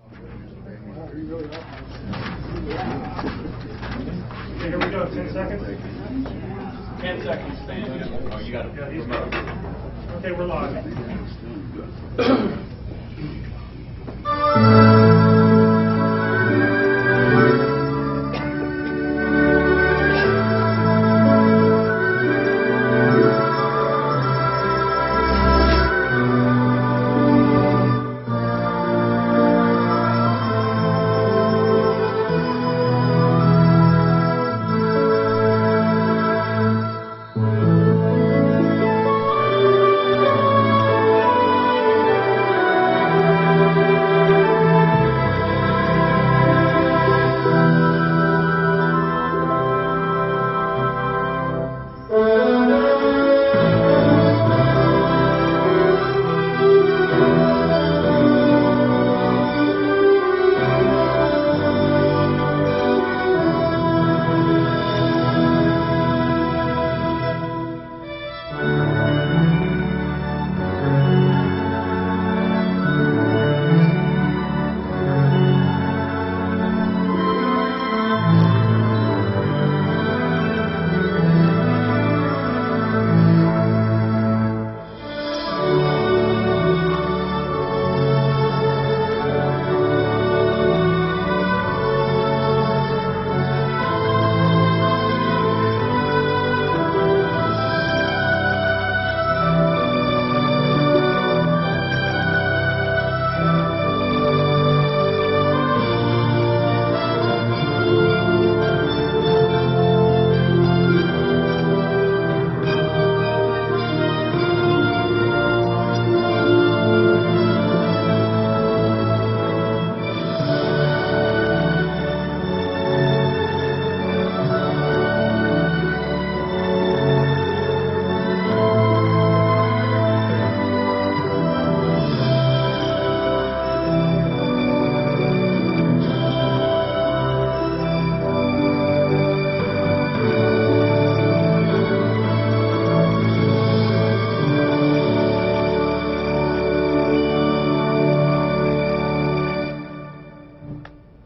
Okay, here we go. 10 seconds. 10 seconds, Stan. Oh, you got it. Yeah, he's got it. Okay, we're live.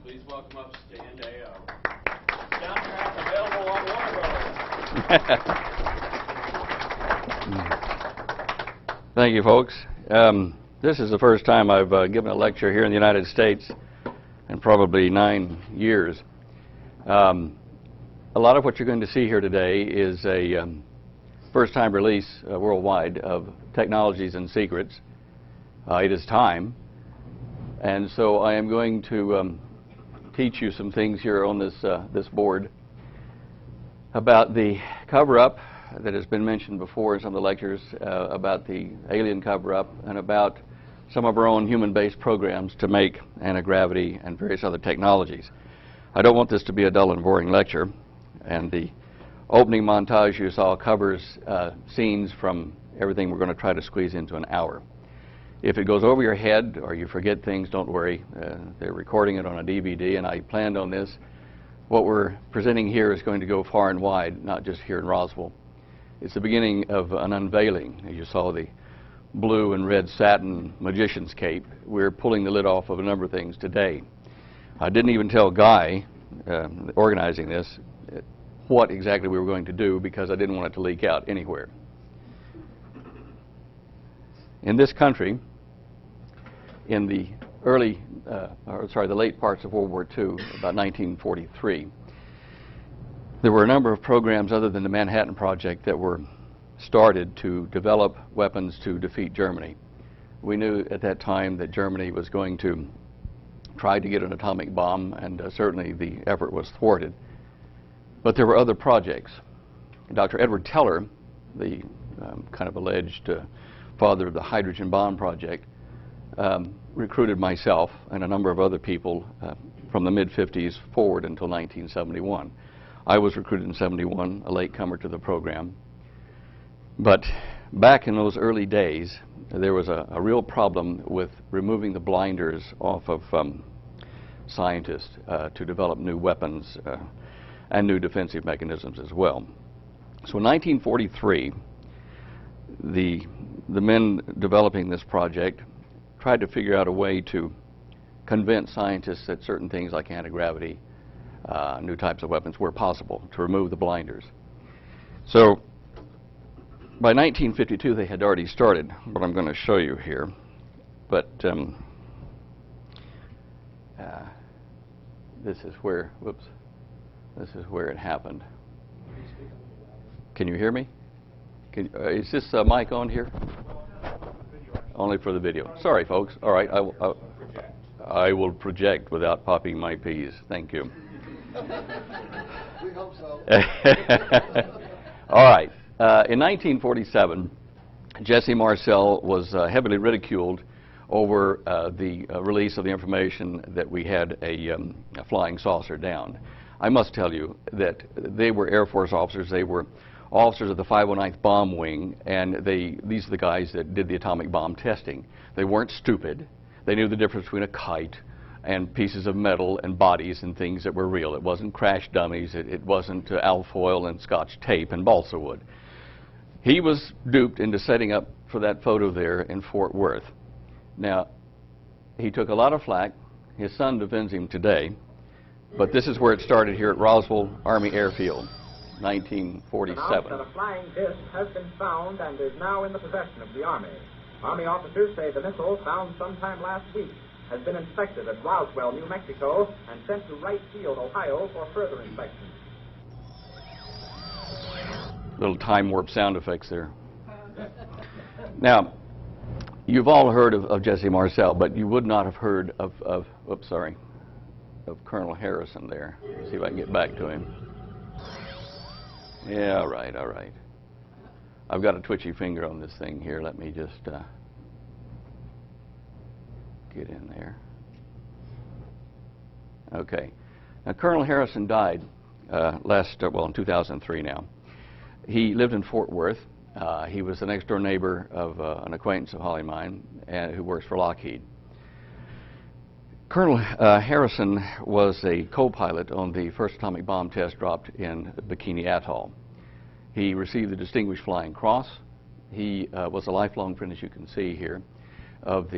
Please welcome up Stan Deyo. Soundtrack available on Warner. Thank you, folks. This is the first time I've given a lecture here in the United States in probably 9 years. A lot of what you're going to see here today is a first-time release worldwide of Technologies and Secrets. It is time. And so I am going to teach you some things here on this board about the cover-up that has been mentioned before in some of the lectures, about the alien cover-up, and about some of our own human-based programs to make anti-gravity and various other technologies. I don't want this to be a dull and boring lecture, and the opening montage you saw covers scenes from everything we're going to try to squeeze into an hour. If it goes over your head or you forget things, don't worry. They're recording it on a DVD, and I planned on this. What we're presenting here is going to go far and wide, not just here in Roswell. It's the beginning of an unveiling. As you saw the blue and red satin magician's cape, we're pulling the lid off of a number of things today. I didn't even tell Guy, organizing this, what exactly we were going to do because I didn't want it to leak out anywhere. In this country, in the the late parts of World War II, about 1943, there were a number of programs other than the Manhattan Project that were started to develop weapons to defeat Germany. We knew at that time that Germany was going to try to get an atomic bomb, and certainly the effort was thwarted. But there were other projects. Dr. Edward Teller, the kind of alleged father of the hydrogen bomb project, recruited myself and a number of other people from the mid-50s forward until 1971. I was recruited in 71, a latecomer to the program. But back in those early days, there was a real problem with removing the blinders off of scientists to develop new weapons and new defensive mechanisms as well. So in 1943, the men developing this project tried to figure out a way to convince scientists that certain things like anti-gravity, new types of weapons were possible, to remove the blinders. So by 1952, they had already started what I'm going to show you here. But this is where, whoops, this is where it happened. Can you hear me? Is this mic on here? Only for the video. Sorry, folks. All right, I will project without popping my peas. Thank you. We hope so. All right. In 1947, Jesse Marcel was heavily ridiculed over the release of the information that we had a flying saucer down. I must tell you that they were Air Force officers. They were officers of the 509th Bomb Wing, and these are the guys that did the atomic bomb testing. They weren't stupid. They knew the difference between a kite and pieces of metal and bodies and things that were real. It wasn't crash dummies. It wasn't alfoil and Scotch tape and balsa wood. He was duped into setting up for that photo there in Fort Worth. Now, he took a lot of flack. His son defends him today. But this is where it started here at Roswell Army Airfield, 1947. Announced that a flying disc has been found and is now in the possession of the Army. Army officers say the missile, found sometime last week, has been inspected at Roswell, New Mexico, and sent to Wright Field, Ohio, for further inspection. Little time warp sound effects there. Now, you've all heard of Jesse Marcel, but you would not have heard of Colonel Harrison there. Let's see if I can get back to him. Yeah, all right, all right. I've got a twitchy finger on this thing here. Let me just get in there. Okay. Now, Colonel Harrison died in 2003 now. He lived in Fort Worth. He was the next-door neighbor of an acquaintance of Holly mine who works for Lockheed. Colonel Harrison was a co-pilot on the first atomic bomb test dropped in Bikini Atoll. He received the Distinguished Flying Cross. He was a lifelong friend, as you can see here, of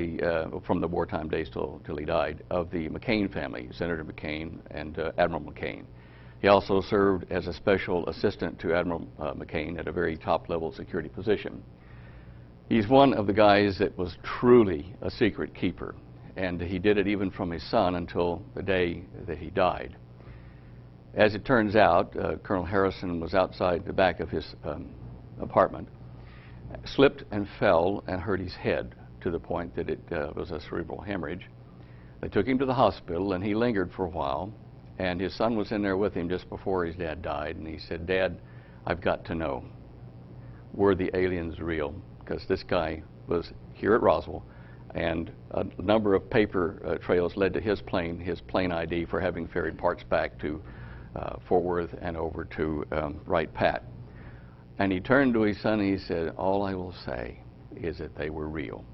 from the wartime days till he died, of the McCain family, Senator McCain and Admiral McCain. He also served as a special assistant to Admiral McCain at a very top-level security position. He's one of the guys that was truly a secret keeper, and he did it even from his son until the day that he died. As it turns out, Colonel Harrison was outside the back of his apartment, slipped and fell and hurt his head to the point that it was a cerebral hemorrhage. They took him to the hospital, and he lingered for a while, and his son was in there with him just before his dad died, and he said, "Dad, I've got to know, were the aliens real?" Because this guy was here at Roswell, and a number of paper trails led to his plane ID for having ferried parts back to Fort Worth and over to Wright Pat. And he turned to his son and he said, "All I will say is that they were real."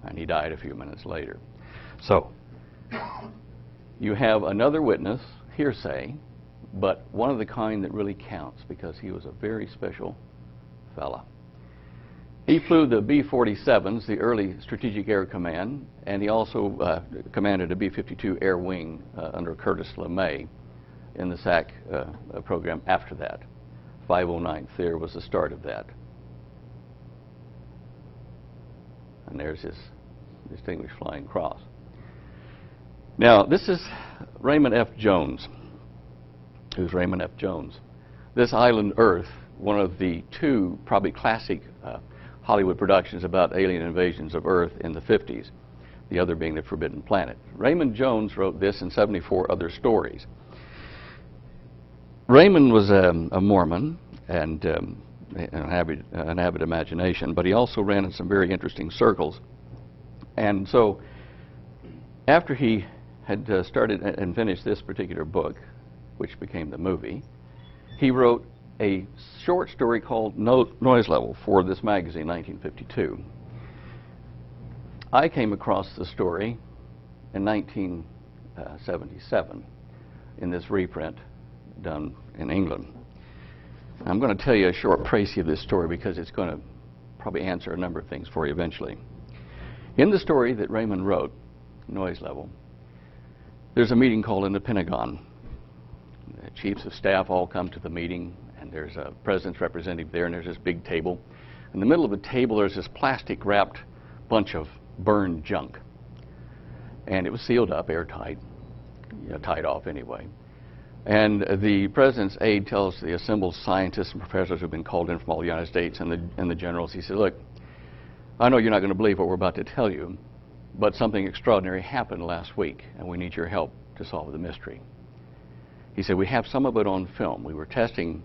And he died a few minutes later. So, you have another witness, hearsay, but one of the kind that really counts because he was a very special fella. He flew the B-47s, the early Strategic Air Command, and he also commanded a B-52 Air Wing under Curtis LeMay in the SAC program after that. 509th there was the start of that. And there's his Distinguished Flying Cross. Now, this is Raymond F. Jones. Who's Raymond F. Jones? This Island Earth, one of the two probably classic Hollywood productions about alien invasions of Earth in the 50s, the other being The Forbidden Planet. Raymond Jones wrote this and 74 other stories. Raymond was a Mormon and an avid imagination, but he also ran in some very interesting circles. And so after he had started and finished this particular book, which became the movie, he wrote a short story called Noise Level for this magazine, 1952. I came across the story in 1977 in this reprint done in England. I'm going to tell you a short précis of this story because it's going to probably answer a number of things for you eventually. In the story that Raymond wrote, Noise Level, there's a meeting called in the Pentagon. The chiefs of staff all come to the meeting, and there's a president's representative there, and there's this big table. In the middle of the table, there's this plastic-wrapped bunch of burned junk. And it was sealed up, airtight, tied off anyway. And the president's aide tells the assembled scientists and professors who've been called in from all the United States and the generals, he said, look, I know you're not going to believe what we're about to tell you, but something extraordinary happened last week, and we need your help to solve the mystery. He said, we have some of it on film. We were testing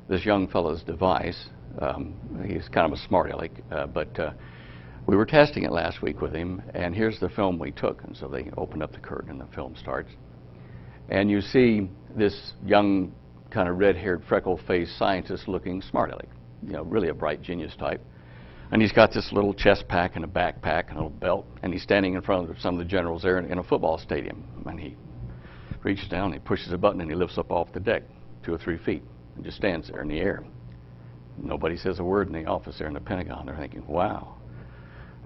this young fellow's device. He's kind of a smart aleck, but we were testing it last week with him, and here's the film we took. And so they opened up the curtain, and the film starts. And you see this young, kind of red-haired, freckle-faced scientist-looking smart aleck, really a bright genius type. And he's got this little chest pack and a backpack and a little belt, and he's standing in front of some of the generals there in a football stadium. And he reaches down, and he pushes a button, and he lifts up off the deck 2 or 3 feet and just stands there in the air. Nobody says a word in the office there in the Pentagon. They're thinking, wow.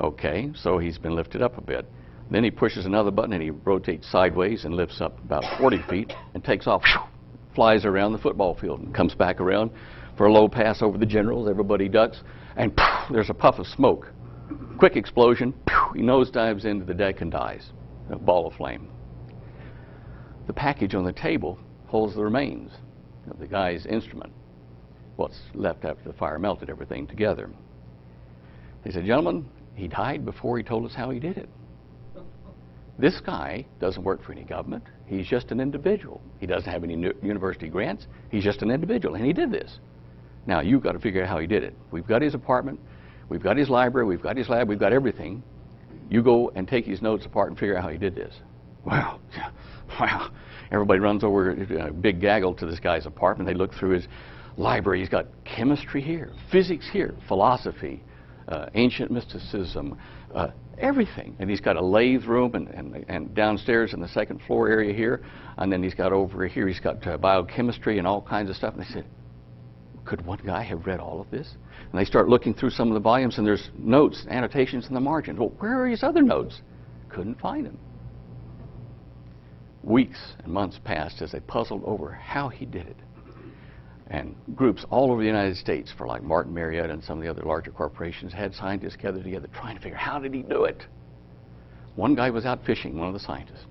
Okay, so he's been lifted up a bit. Then he pushes another button, and he rotates sideways and lifts up about 40 feet and takes off, flies around the football field and comes back around for a low pass over the generals. Everybody ducks, and there's a puff of smoke. Quick explosion. He nosedives into the deck and dies. A ball of flame. The package on the table holds the remains of the guy's instrument. What's left after the fire melted everything together. He said, gentlemen, he died before he told us how he did it. This guy doesn't work for any government. He's just an individual. He doesn't have any university grants. He's just an individual, and he did this. Now, you've got to figure out how he did it. We've got his apartment. We've got his library. We've got his lab. We've got everything. You go and take his notes apart and figure out how he did this. Wow. Wow. Everybody runs over a big gaggle to this guy's apartment. They look through his library. He's got chemistry here, physics here, philosophy, ancient mysticism, everything. And he's got a lathe room and downstairs in the second floor area here. And then he's got over here, he's got biochemistry and all kinds of stuff. And they said, could one guy have read all of this? And they start looking through some of the volumes, and there's notes, annotations in the margins. Well, where are his other notes? Couldn't find them. Weeks and months passed as they puzzled over how he did it. And groups all over the United States, for like Martin Marietta and some of the other larger corporations, had scientists gathered together trying to figure out how did he do it. One guy was out fishing, one of the scientists,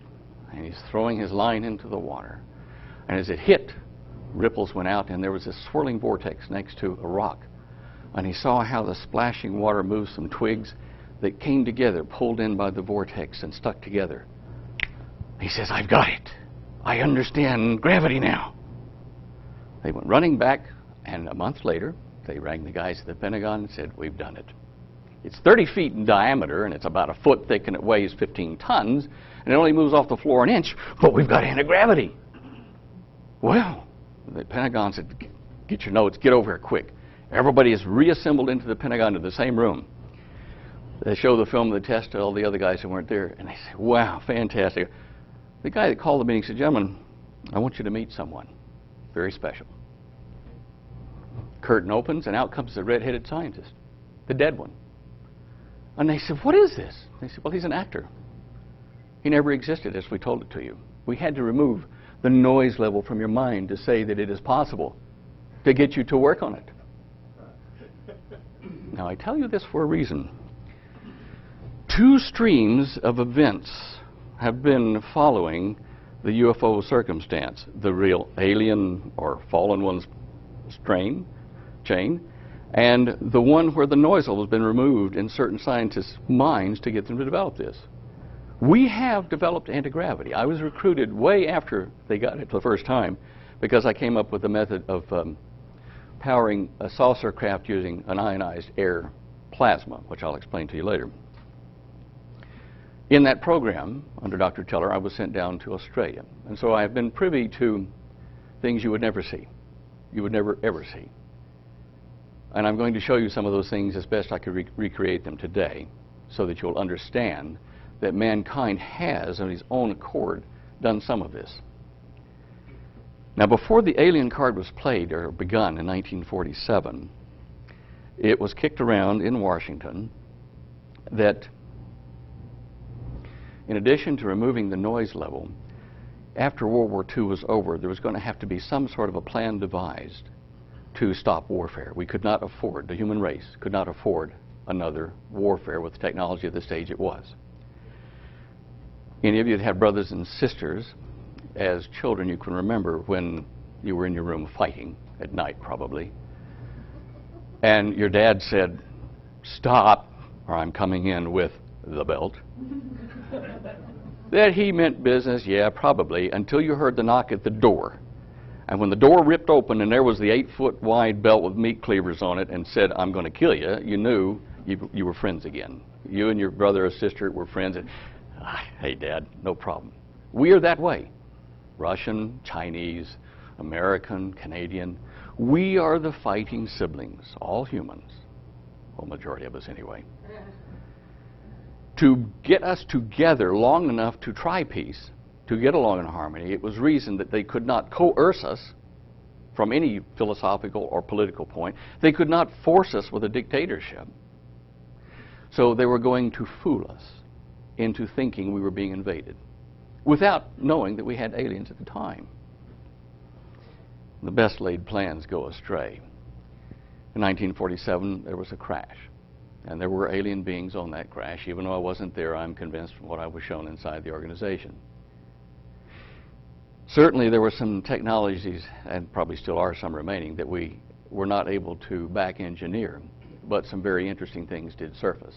and he's throwing his line into the water. And as it hit, ripples went out, and there was this swirling vortex next to a rock. And he saw how the splashing water moved some twigs that came together, pulled in by the vortex and stuck together. He says, I've got it. I understand gravity now. They went running back, and a month later, they rang the guys at the Pentagon and said, we've done it. It's 30 feet in diameter, and it's about a foot thick, and it weighs 15 tons, and it only moves off the floor an inch, but we've got anti-gravity. Well, the Pentagon said, get your notes, get over here quick. Everybody is reassembled into the Pentagon to the same room. They show the film of the test to all the other guys who weren't there, and they say, wow, fantastic. The guy that called the meeting said, gentlemen, I want you to meet someone very special. Curtain opens, and out comes the red-headed scientist, the dead one. And they said, what is this? They said, well, he's an actor. He never existed as we told it to you. We had to remove the noise level from your mind to say that it is possible to get you to work on it. Now, I tell you this for a reason. 2 streams of events have been following the UFO circumstance, the real alien or fallen one's chain, and the one where the noise level has been removed in certain scientists' minds to get them to develop this. We have developed anti-gravity. I was recruited way after they got it for the first time because I came up with a method of powering a saucer craft using an ionized air plasma, which I'll explain to you later. In that program, under Dr. Teller, I was sent down to Australia. And so I have been privy to things you would never see. You would never, ever see. And I'm going to show you some of those things as best I could recreate them today so that you'll understand that mankind has, on its own accord, done some of this. Now, before the alien card was played or begun in 1947, it was kicked around in Washington that in addition to removing the noise level, after World War II was over, there was going to have to be some sort of a plan devised to stop warfare. We could not afford, the human race could not afford another warfare with the technology at the stage it was. Any of you that have brothers and sisters, as children, you can remember when you were in your room fighting at night, probably, and your dad said, "Stop, or I'm coming in with the belt." That he meant business, yeah, probably, until you heard the knock at the door. And when the door ripped open and there was the 8-foot wide belt with meat cleavers on it and said, "I'm going to kill you," you knew you were friends again. You and your brother or sister were friends. And, "Hey, Dad, no problem." We are that way. Russian, Chinese, American, Canadian. We are the fighting siblings, all humans. Well, majority of us anyway. To get us together long enough to try peace, to get along in harmony, it was reasoned that they could not coerce us from any philosophical or political point. They could not force us with a dictatorship. So they were going to fool us into thinking we were being invaded, without knowing that we had aliens at the time. The best laid plans go astray. In 1947, there was a crash. And there were alien beings on that crash. Even though I wasn't there, I'm convinced from what I was shown inside the organization. Certainly there were some technologies, and probably still are some remaining, that we were not able to back engineer, but some very interesting things did surface.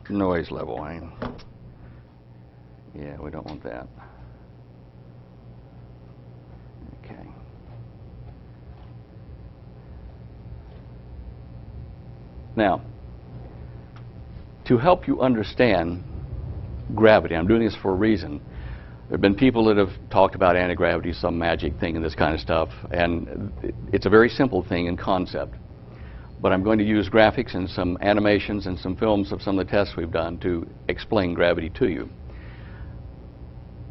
Noise level, yeah, we don't want that. Okay. Now, to help you understand gravity, I'm doing this for a reason. There have been people that have talked about anti-gravity, some magic thing and this kind of stuff, and it's a very simple thing in concept. But I'm going to use graphics and some animations and some films of some of the tests we've done to explain gravity to you,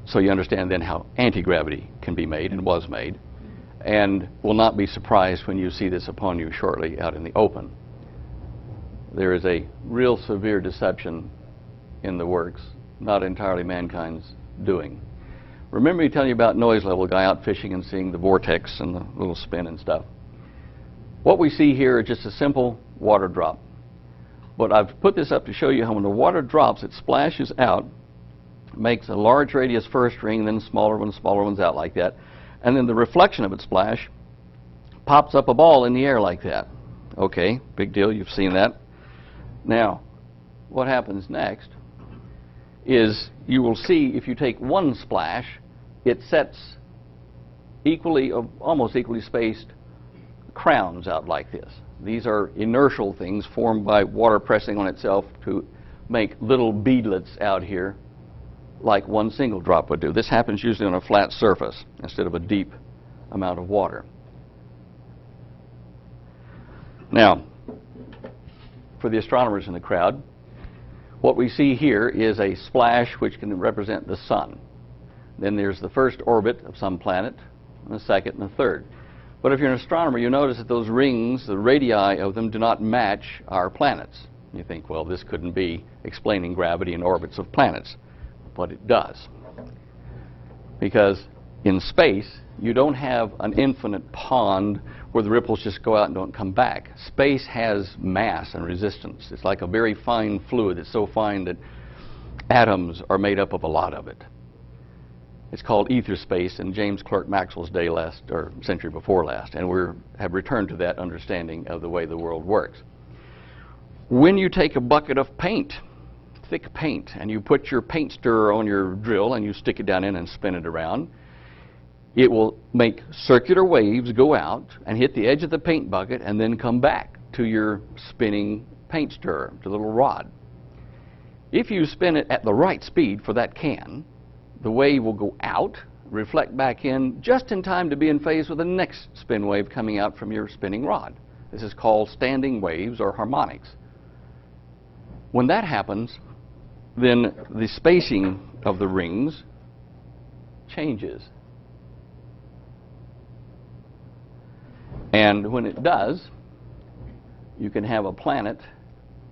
so you understand then how anti-gravity can be made and was made, and will not be surprised when you see this upon you shortly out in the open. There is a real severe deception in the works, not entirely mankind's doing. Remember me telling you about noise level, guy out fishing and seeing the vortex and the little spin and stuff. What we see here is just a simple water drop. But I've put this up to show you how when the water drops, it splashes out, makes a large radius first ring, then smaller ones out like that. And then the reflection of its splash pops up a ball in the air like that. Okay, big deal, you've seen that. Now, what happens next is you will see if you take one splash, it sets equally, almost equally spaced crowns out like this. These are inertial things formed by water pressing on itself to make little beadlets out here like one single drop would do. This happens usually on a flat surface instead of a deep amount of water. Now, for the astronomers in the crowd, what we see here is a splash which can represent the sun. Then there's the first orbit of some planet, and the second and the third. But if you're an astronomer, you notice that those rings, the radii of them, do not match our planets. You think, well, this couldn't be explaining gravity and orbits of planets. But it does. Because in space, you don't have an infinite pond where the ripples just go out and don't come back. Space has mass and resistance. It's like a very fine fluid. It's so fine that atoms are made up of a lot of it. It's called ether space in James Clerk Maxwell's day last, or century before last, and we have returned to that understanding of the way the world works. When you take a bucket of paint, thick paint, and you put your paint stirrer on your drill and you stick it down in and spin it around, it will make circular waves go out and hit the edge of the paint bucket and then come back to your spinning paint stirrer, the little rod. If you spin it at the right speed for that can, the wave will go out, reflect back in, just in time to be in phase with the next spin wave coming out from your spinning rod. This is called standing waves or harmonics. When that happens, then the spacing of the rings changes. And when it does, you can have a planet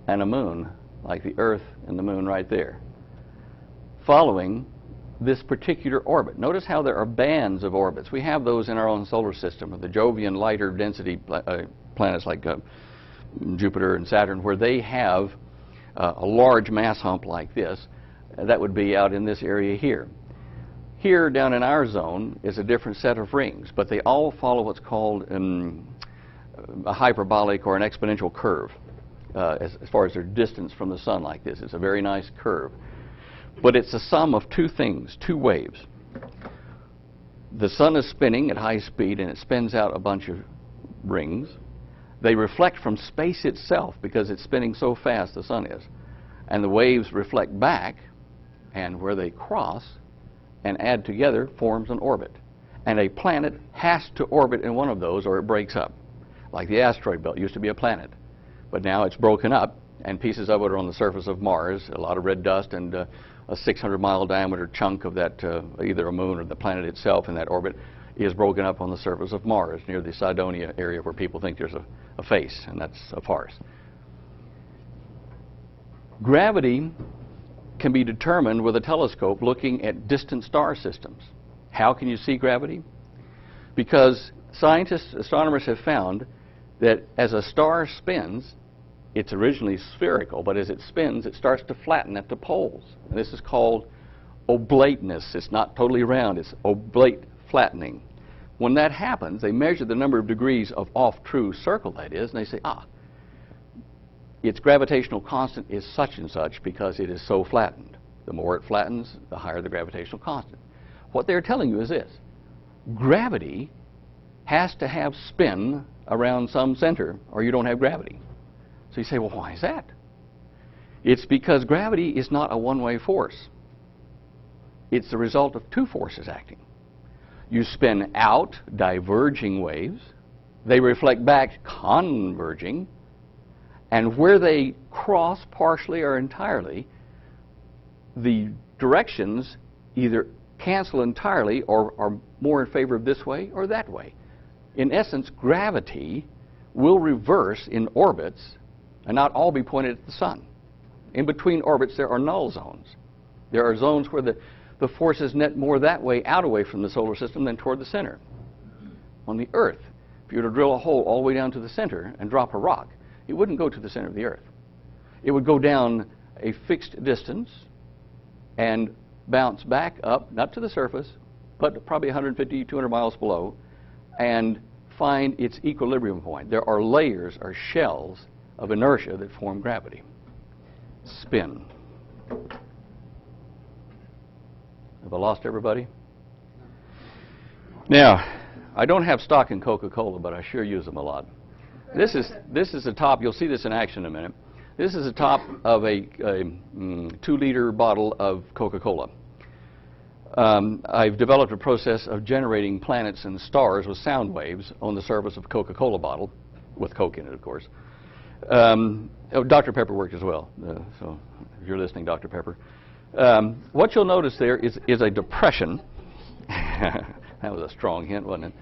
and a moon, like the Earth and the moon right there, following this particular orbit. Notice how there are bands of orbits. We have those in our own solar system, the Jovian lighter density planets like Jupiter and Saturn, where they have a large mass hump like this. That would be out in this area here. Here, down in our zone, is a different set of rings, but they all follow what's called a hyperbolic or an exponential curve as far as their distance from the sun like this. It's a very nice curve. But it's a sum of two things, two waves. The sun is spinning at high speed, and it spins out a bunch of rings. They reflect from space itself because it's spinning so fast, the sun is. And the waves reflect back, and where they cross and add together forms an orbit. And a planet has to orbit in one of those or it breaks up. Like the asteroid belt used to be a planet, but now it's broken up, and pieces of it are on the surface of Mars, a lot of red dust, and a 600-mile diameter chunk of that, either a moon or the planet itself in that orbit, is broken up on the surface of Mars near the Cydonia area where people think there's a face, and that's a farce. Gravity can be determined with a telescope looking at distant star systems. How can you see gravity? Because scientists, astronomers have found that as a star spins, it's originally spherical, but as it spins, it starts to flatten at the poles. And this is called oblateness. It's not totally round, it's oblate flattening. When that happens, they measure the number of degrees of off-true circle, that is, and they say, its gravitational constant is such and such because it is so flattened. The more it flattens, the higher the gravitational constant. What they're telling you is this: gravity has to have spin around some center or you don't have gravity. So you say, well, why is that? It's because gravity is not a one-way force. It's the result of two forces acting. You spin out diverging waves, they reflect back converging, and where they cross partially or entirely, the directions either cancel entirely or are more in favor of this way or that way. In essence, gravity will reverse in orbits and not all be pointed at the sun. In between orbits, there are null zones. There are zones where the forces net more that way, out away from the solar system than toward the center. On the Earth, if you were to drill a hole all the way down to the center and drop a rock, it wouldn't go to the center of the Earth. It would go down a fixed distance and bounce back up, not to the surface, but probably 150, 200 miles below, and find its equilibrium point. There are layers or shells of inertia that form gravity. Spin. Have I lost everybody? Now, I don't have stock in Coca-Cola, but I sure use them a lot. This is the top. You'll see this in action in a minute. This is the top of a 2-liter bottle of Coca-Cola. I've developed a process of generating planets and stars with sound waves on the surface of a Coca-Cola bottle, with Coke in it, of course. Dr. Pepper worked as well, so if you're listening, Dr. Pepper. What you'll notice there is a depression. That was a strong hint, wasn't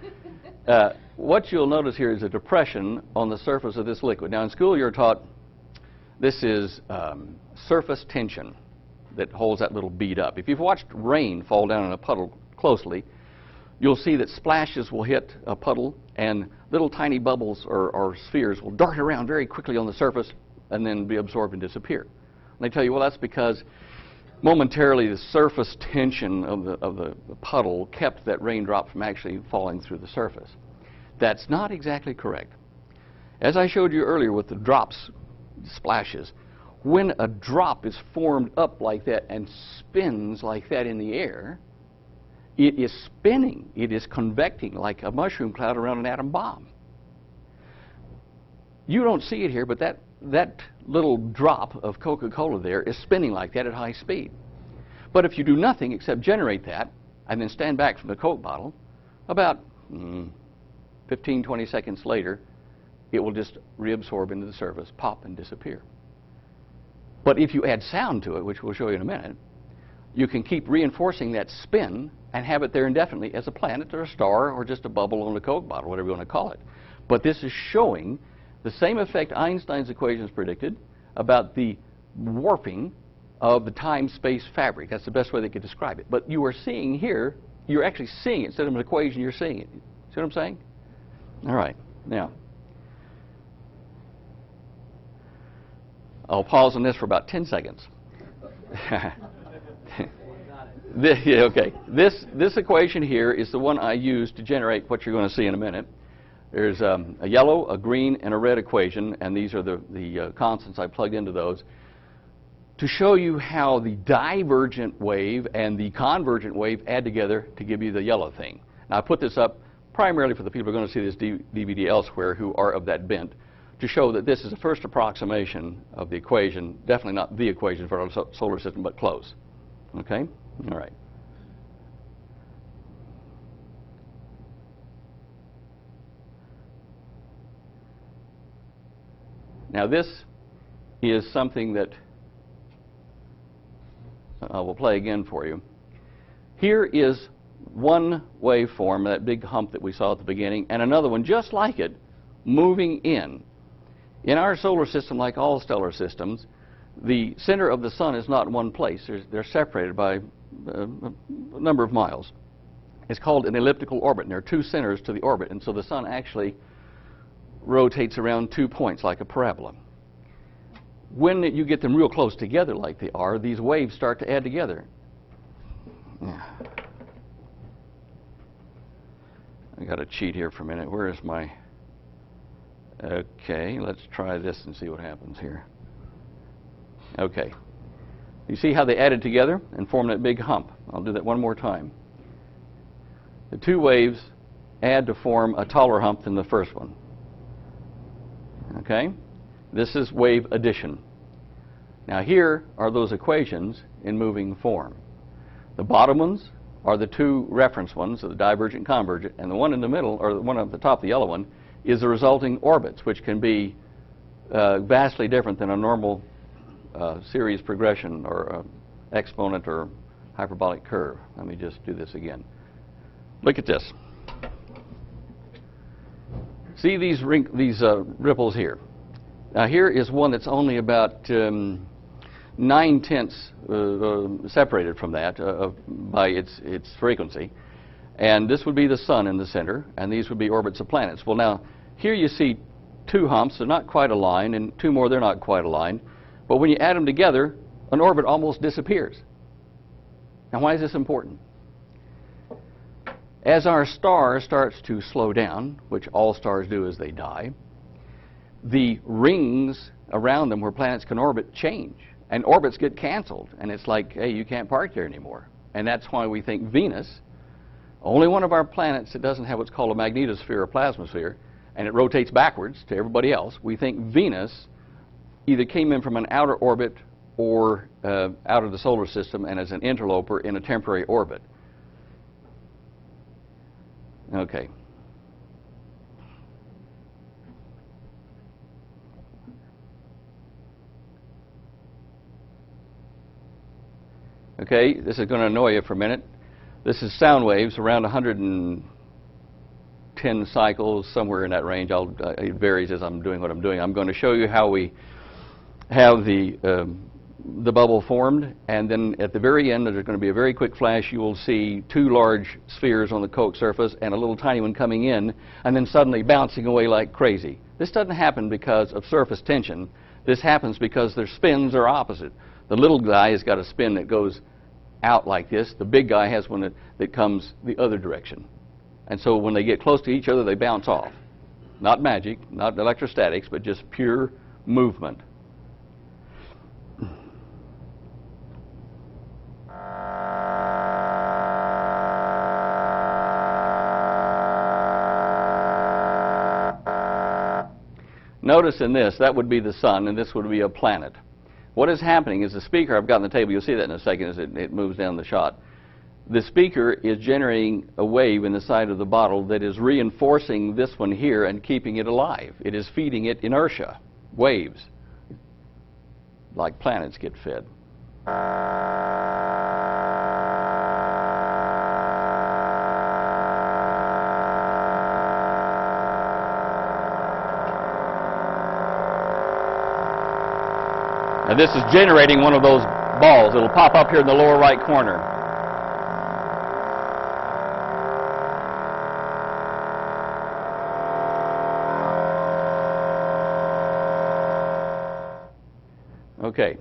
it? What you'll notice here is a depression on the surface of this liquid. Now, in school, you're taught this is surface tension that holds that little bead up. If you've watched rain fall down in a puddle closely, you'll see that splashes will hit a puddle and little tiny bubbles or spheres will dart around very quickly on the surface and then be absorbed and disappear. And they tell you, well, that's because momentarily the surface tension of the puddle kept that raindrop from actually falling through the surface. That's not exactly correct. As I showed you earlier with the drops, splashes, when a drop is formed up like that and spins like that in the air, it is spinning, it is convecting like a mushroom cloud around an atom bomb. You don't see it here, but that little drop of Coca-Cola there is spinning like that at high speed. But if you do nothing except generate that and then stand back from the Coke bottle, about 15, 20 seconds later, it will just reabsorb into the surface, pop, and disappear. But if you add sound to it, which we'll show you in a minute, you can keep reinforcing that spin and have it there indefinitely as a planet or a star or just a bubble on a Coke bottle, whatever you want to call it. But this is showing the same effect Einstein's equations predicted about the warping of the time-space fabric. That's the best way they could describe it. But you are seeing here, you're actually seeing it. Instead of an equation, you're seeing it. See what I'm saying? All right. Now, I'll pause on this for about 10 seconds. Okay. This equation here is the one I use to generate what you're going to see in a minute. There's a yellow, a green, and a red equation, and these are the constants I plugged into those to show you how the divergent wave and the convergent wave add together to give you the yellow thing. Now, I put this up primarily for the people who are going to see this DVD elsewhere who are of that bent, to show that this is the first approximation of the equation, definitely not the equation for our solar system, but close. Okay? All right. Now, this is something that I will play again for you. Here is one waveform, that big hump that we saw at the beginning, and another one just like it, moving in. In our solar system, like all stellar systems, the center of the sun is not in one place. They're separated by a number of miles. It's called an elliptical orbit, and there are two centers to the orbit, and so the sun actually rotates around 2 points like a parabola. When you get them real close together like they are, these waves start to add together. Yeah. I got to cheat here for a minute. Where is my... Okay, let's try this and see what happens here. Okay. You see how they added together and formed that big hump? I'll do that one more time. The two waves add to form a taller hump than the first one. Okay? This is wave addition. Now here are those equations in moving form. The bottom ones are the two reference ones, so the divergent, convergent, and the one in the middle, or the one at the top, the yellow one, is the resulting orbits, which can be vastly different than a normal series progression or exponent or hyperbolic curve. Let me just do this again. Look at this. See these ripples here? Now here is one that's only about 9/10 separated from that by its frequency. And this would be the sun in the center, and these would be orbits of planets. Well, now, here you see two humps. They're not quite aligned, and two more, they're not quite aligned. But when you add them together, an orbit almost disappears. Now, why is this important? As our star starts to slow down, which all stars do as they die, the rings around them where planets can orbit change, and orbits get canceled. And it's like, hey, you can't park there anymore. And that's why we think Venus, only one of our planets that doesn't have what's called a magnetosphere or plasmasphere, and it rotates backwards to everybody else, we think Venus either came in from an outer orbit or out of the solar system and as an interloper in a temporary orbit. Okay. Okay, this is going to annoy you for a minute. This is sound waves around 110 cycles, somewhere in that range. It varies as I'm doing what I'm doing. I'm going to show you how we have the bubble formed, and then at the very end, there's going to be a very quick flash. You will see two large spheres on the Koch surface and a little tiny one coming in, and then suddenly bouncing away like crazy. This doesn't happen because of surface tension. This happens because their spins are opposite. The little guy has got a spin that goes out like this. The big guy has one that comes the other direction. And so when they get close to each other, they bounce off. Not magic, not electrostatics, but just pure movement. Notice in this, that would be the sun, and this would be a planet. What is happening is the speaker, I've got on the table, you'll see that in a second as it moves down the shot. The speaker is generating a wave in the side of the bottle that is reinforcing this one here and keeping it alive. It is feeding it inertia, waves, like planets get fed. And this is generating one of those balls. It'll pop up here in the lower right corner. Okay.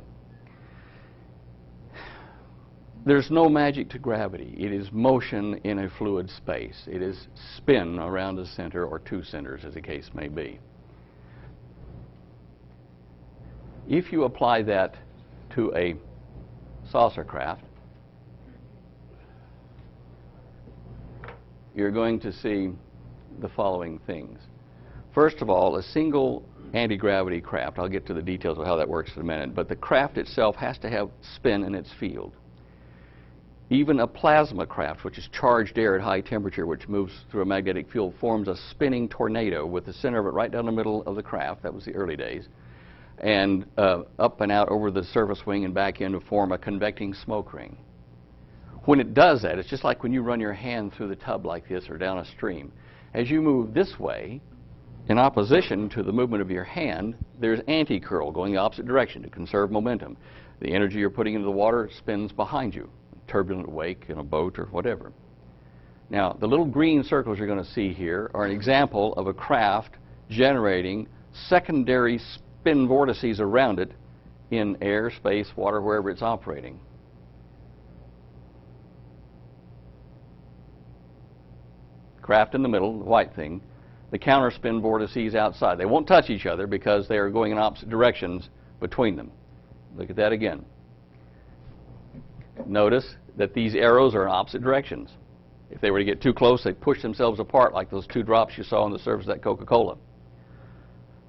There's no magic to gravity. It is motion in a fluid space. It is spin around a center or two centers, as the case may be. If you apply that to a saucer craft, you're going to see the following things. First of all, a single anti-gravity craft, I'll get to the details of how that works in a minute, but the craft itself has to have spin in its field. Even a plasma craft, which is charged air at high temperature, which moves through a magnetic field, forms a spinning tornado with the center of it right down the middle of the craft. That was the early days. And up and out over the surface wing and back in to form a convecting smoke ring. When it does that, it's just like when you run your hand through the tub like this or down a stream. As you move this way, in opposition to the movement of your hand, there's anti-curl going the opposite direction to conserve momentum. The energy you're putting into the water spins behind you. Turbulent wake in a boat or whatever. Now, the little green circles you're going to see here are an example of a craft generating secondary spin vortices around it in air, space, water, wherever it's operating. Craft in the middle, the white thing, the counterspin vortices outside. They won't touch each other because they are going in opposite directions between them. Look at that again. Notice that these arrows are in opposite directions. If they were to get too close, they'd push themselves apart like those two drops you saw on the surface of that Coca-Cola.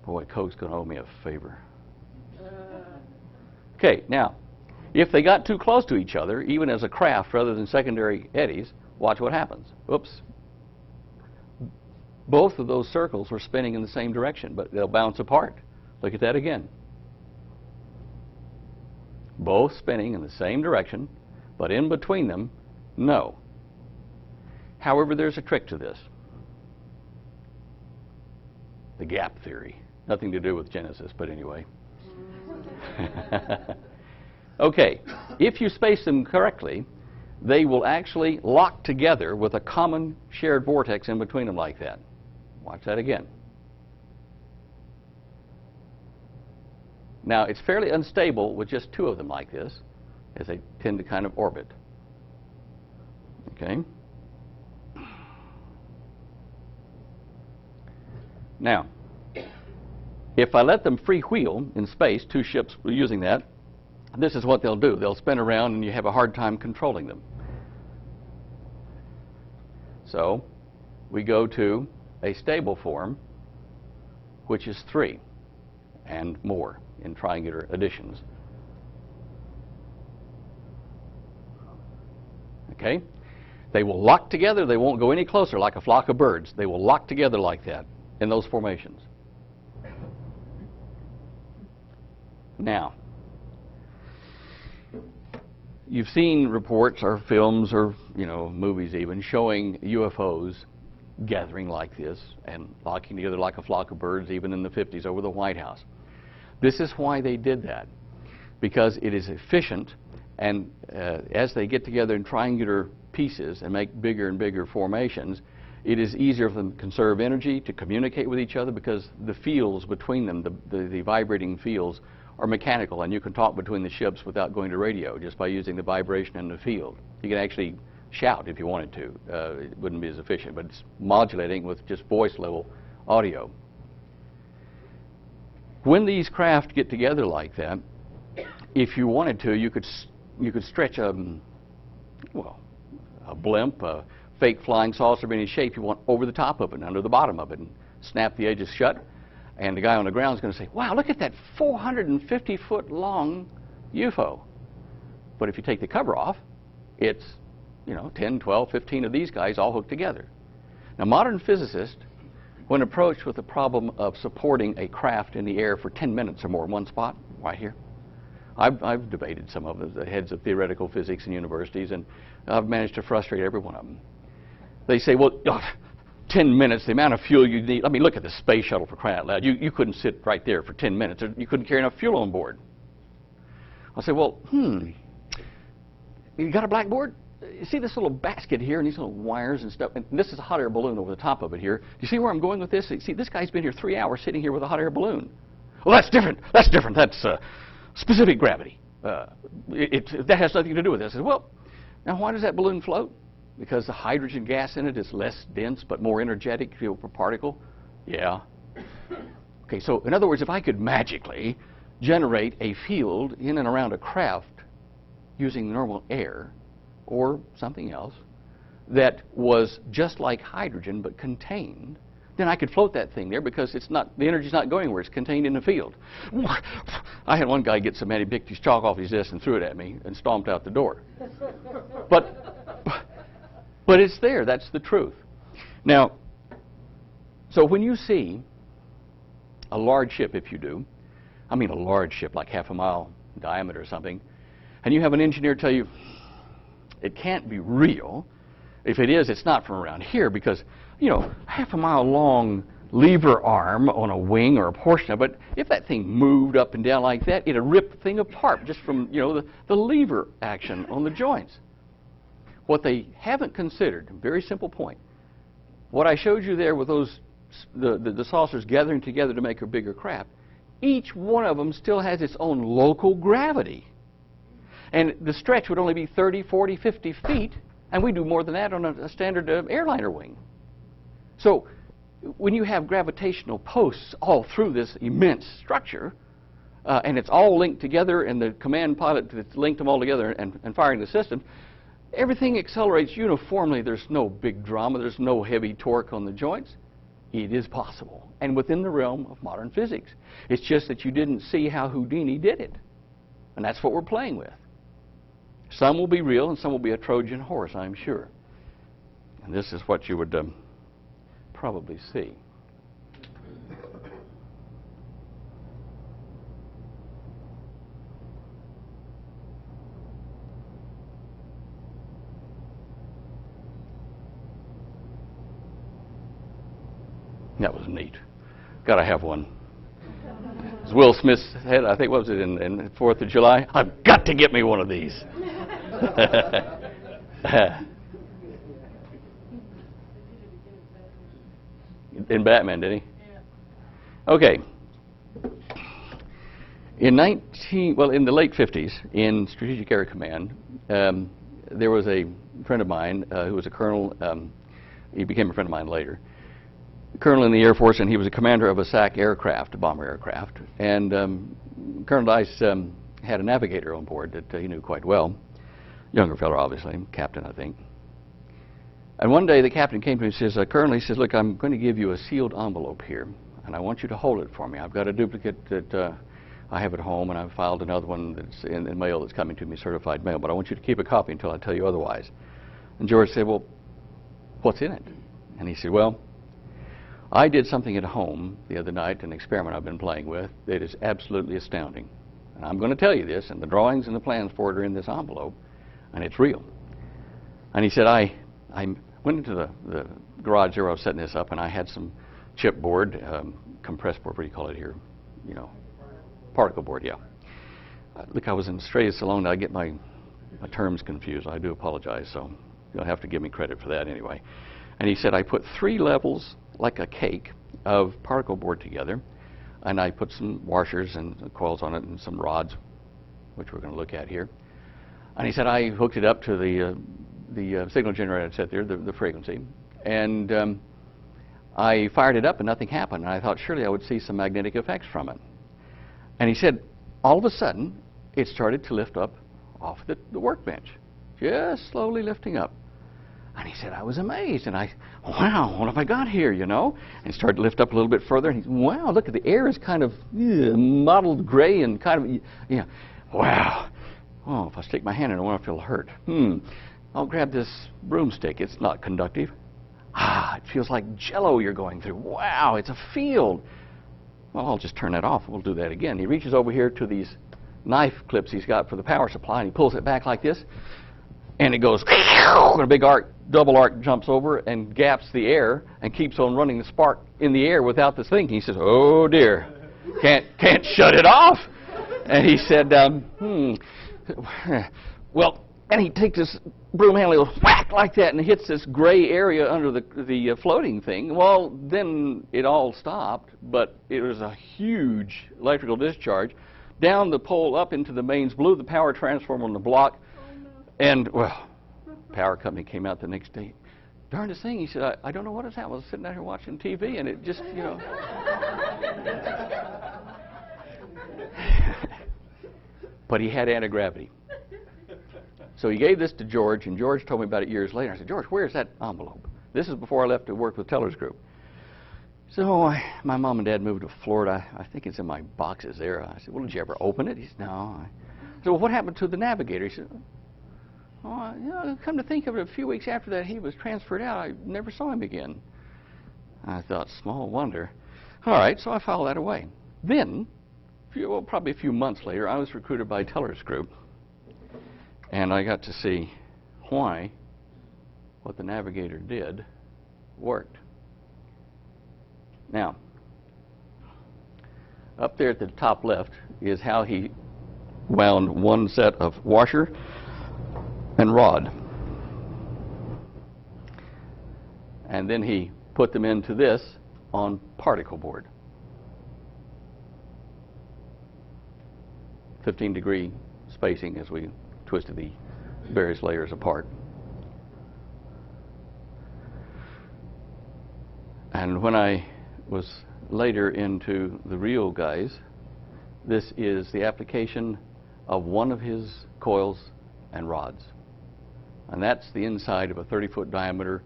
Boy, Coke's going to owe me a favor. Okay, now, if they got too close to each other, even as a craft rather than secondary eddies, watch what happens. Oops. Both of those circles were spinning in the same direction, but they'll bounce apart. Look at that again. Both spinning in the same direction, but in between them, no. However, there's a trick to this. The gap theory. Nothing to do with Genesis, but anyway. Okay, if you space them correctly, they will actually lock together with a common shared vortex in between them like that. Watch that again. Now, it's fairly unstable with just two of them like this, as they tend to kind of orbit. Okay? Now, if I let them freewheel in space, two ships using that, this is what they'll do. They'll spin around and you have a hard time controlling them. So, we go to a stable form, which is 3 and more in triangular additions. Okay? They will lock together. They won't go any closer like a flock of birds. They will lock together like that in those formations. Now, you've seen reports or films or, movies even showing UFOs gathering like this and locking together like a flock of birds even in the 50s over the White House. This is why they did that, because it is efficient, and as they get together in triangular pieces and make bigger and bigger formations, it is easier for them to conserve energy, to communicate with each other, because the fields between them, the vibrating fields, are mechanical, and you can talk between the ships without going to radio just by using the vibration in the field. You can actually shout if you wanted to. It wouldn't be as efficient, but it's modulating with just voice level audio. When these craft get together like that, if you wanted to, you could stretch a blimp, a fake flying saucer of any shape you want over the top of it and under the bottom of it, and snap the edges shut. And the guy on the ground is going to say, wow, look at that 450-foot long UFO. But if you take the cover off, it's 10, 12, 15 of these guys all hooked together. Now, modern physicists, when approached with the problem of supporting a craft in the air for 10 minutes or more in one spot, right here, I've debated some of the heads of theoretical physics in universities, and I've managed to frustrate every one of them. They say, well, 10 minutes, the amount of fuel you need. I mean, look at the space shuttle, for crying out loud. You couldn't sit right there for 10 minutes. You couldn't carry enough fuel on board. I say, well, You got a blackboard? You see this little basket here and these little wires and stuff, and this is a hot air balloon over the top of it here. You see where I'm going with this? See, this guy's been here 3 hours sitting here with a hot air balloon. Well, that's different. That's different. That's specific gravity. That has nothing to do with this. I said, well, now why does that balloon float? Because the hydrogen gas in it is less dense but more energetic per particle? Yeah. Okay, so in other words, if I could magically generate a field in and around a craft using normal air or something else that was just like hydrogen but contained, then I could float that thing there because it's not, the energy's not going anywhere, it's contained in the field. I had one guy get some anti-Pictus chalk off his desk and threw it at me and stomped out the door. But it's there, that's the truth. Now, so when you see a large ship, if you do, I mean a large ship like half a mile diameter or something, and you have an engineer tell you it can't be real. If it is, it's not from around here because, you know, half a mile long lever arm on a wing or a portion of it, if that thing moved up and down like that, it'd rip the thing apart just from, you know, the lever action on the joints. What they haven't considered, very simple point, what I showed you there with those, the saucers gathering together to make a bigger craft, each one of them still has its own local gravity. And the stretch would only be 30, 40, 50 feet, and we do more than that on a standard airliner wing. So when you have gravitational posts all through this immense structure, and it's all linked together, and the command pilot that's linked them all together and firing the system, everything accelerates uniformly. There's no big drama. There's no heavy torque on the joints. It is possible, and within the realm of modern physics. It's just that you didn't see how Houdini did it, and that's what we're playing with. Some will be real, and some will be a Trojan horse, I'm sure. And this is what you would probably see. That was neat. Got to have one. As Will Smith said, I think, what was it, in 4th of July? I've got to get me one of these. In Batman, did he? Yeah. Okay. In the late 50s, in Strategic Air Command, there was a friend of mine who was a colonel. He became a friend of mine later. Colonel in the Air Force, and he was a commander of a SAC aircraft, a bomber aircraft. And Colonel Dice had a navigator on board that he knew quite well. Younger fellow, obviously, captain, I think. And one day the captain came to me and says, Colonel, he says, look, I'm going to give you a sealed envelope here, and I want you to hold it for me. I've got a duplicate that I have at home, and I've filed another one that's in mail that's coming to me, certified mail, but I want you to keep a copy until I tell you otherwise. And George said, well, what's in it? And he said, well, I did something at home the other night, an experiment I've been playing with, that is absolutely astounding. And I'm going to tell you this, and the drawings and the plans for it are in this envelope, and it's real. And he said, I went into the garage where I was setting this up, and I had some chipboard, compressed board, what do you call it here? You know, particle board, yeah. Look, I was in Australia so long that I get my terms confused. I do apologize, so you'll have to give me credit for that anyway. And he said, I put 3 levels like a cake of particle board together, and I put some washers and coils on it and some rods, which we're going to look at here. And he said, I hooked it up to the signal generator that set there, the frequency, and I fired it up and nothing happened. And I thought surely I would see some magnetic effects from it. And he said, all of a sudden, it started to lift up off the workbench, just slowly lifting up. And he said, I was amazed, and wow, what have I got here, you know? And he started to lift up a little bit further, and he said, wow, look, the air is kind of mottled gray and kind of, wow. Oh, if I stick my hand in it, I wonder if it'll hurt. I'll grab this broomstick. It's not conductive. It feels like jello you're going through. Wow, it's a field. Well, I'll just turn that off. We'll do that again. He reaches over here to these knife clips he's got for the power supply, and he pulls it back like this, and it goes, and a big arc, double arc jumps over and gaps the air and keeps on running the spark in the air without this thinking. He says, oh dear, can't shut it off. And he said, well, And he takes this broom handle, whack like that, and it hits this gray area under the floating thing. Well, then it all stopped, but it was a huge electrical discharge down the pole up into the mains, blew the power transformer on the block, and, well, power company came out the next day. Darndest thing, he said, I don't know what has happened. I was sitting out here watching TV, and it just, you know. But he had anti-gravity. So he gave this to George, and George told me about it years later. I said, George, where's that envelope? This is before I left to work with Teller's Group. So my mom and dad moved to Florida. I think it's in my boxes there. I said, well, did you ever open it? He said, no. I said, well, what happened to the Navigator? He said, oh, you know, come to think of it, a few weeks after that, he was transferred out. I never saw him again. I thought, small wonder. All right, so I filed that away. Then, probably a few months later, I was recruited by Teller's Group, and I got to see why what the Navigator did worked. Now, up there at the top left is how he wound one set of washer and rod. And then he put them into this on particle board. 15-degree spacing as we twisted the various layers apart. And when I was later into the reel guys, this is the application of one of his coils and rods. And that's the inside of a 30-foot diameter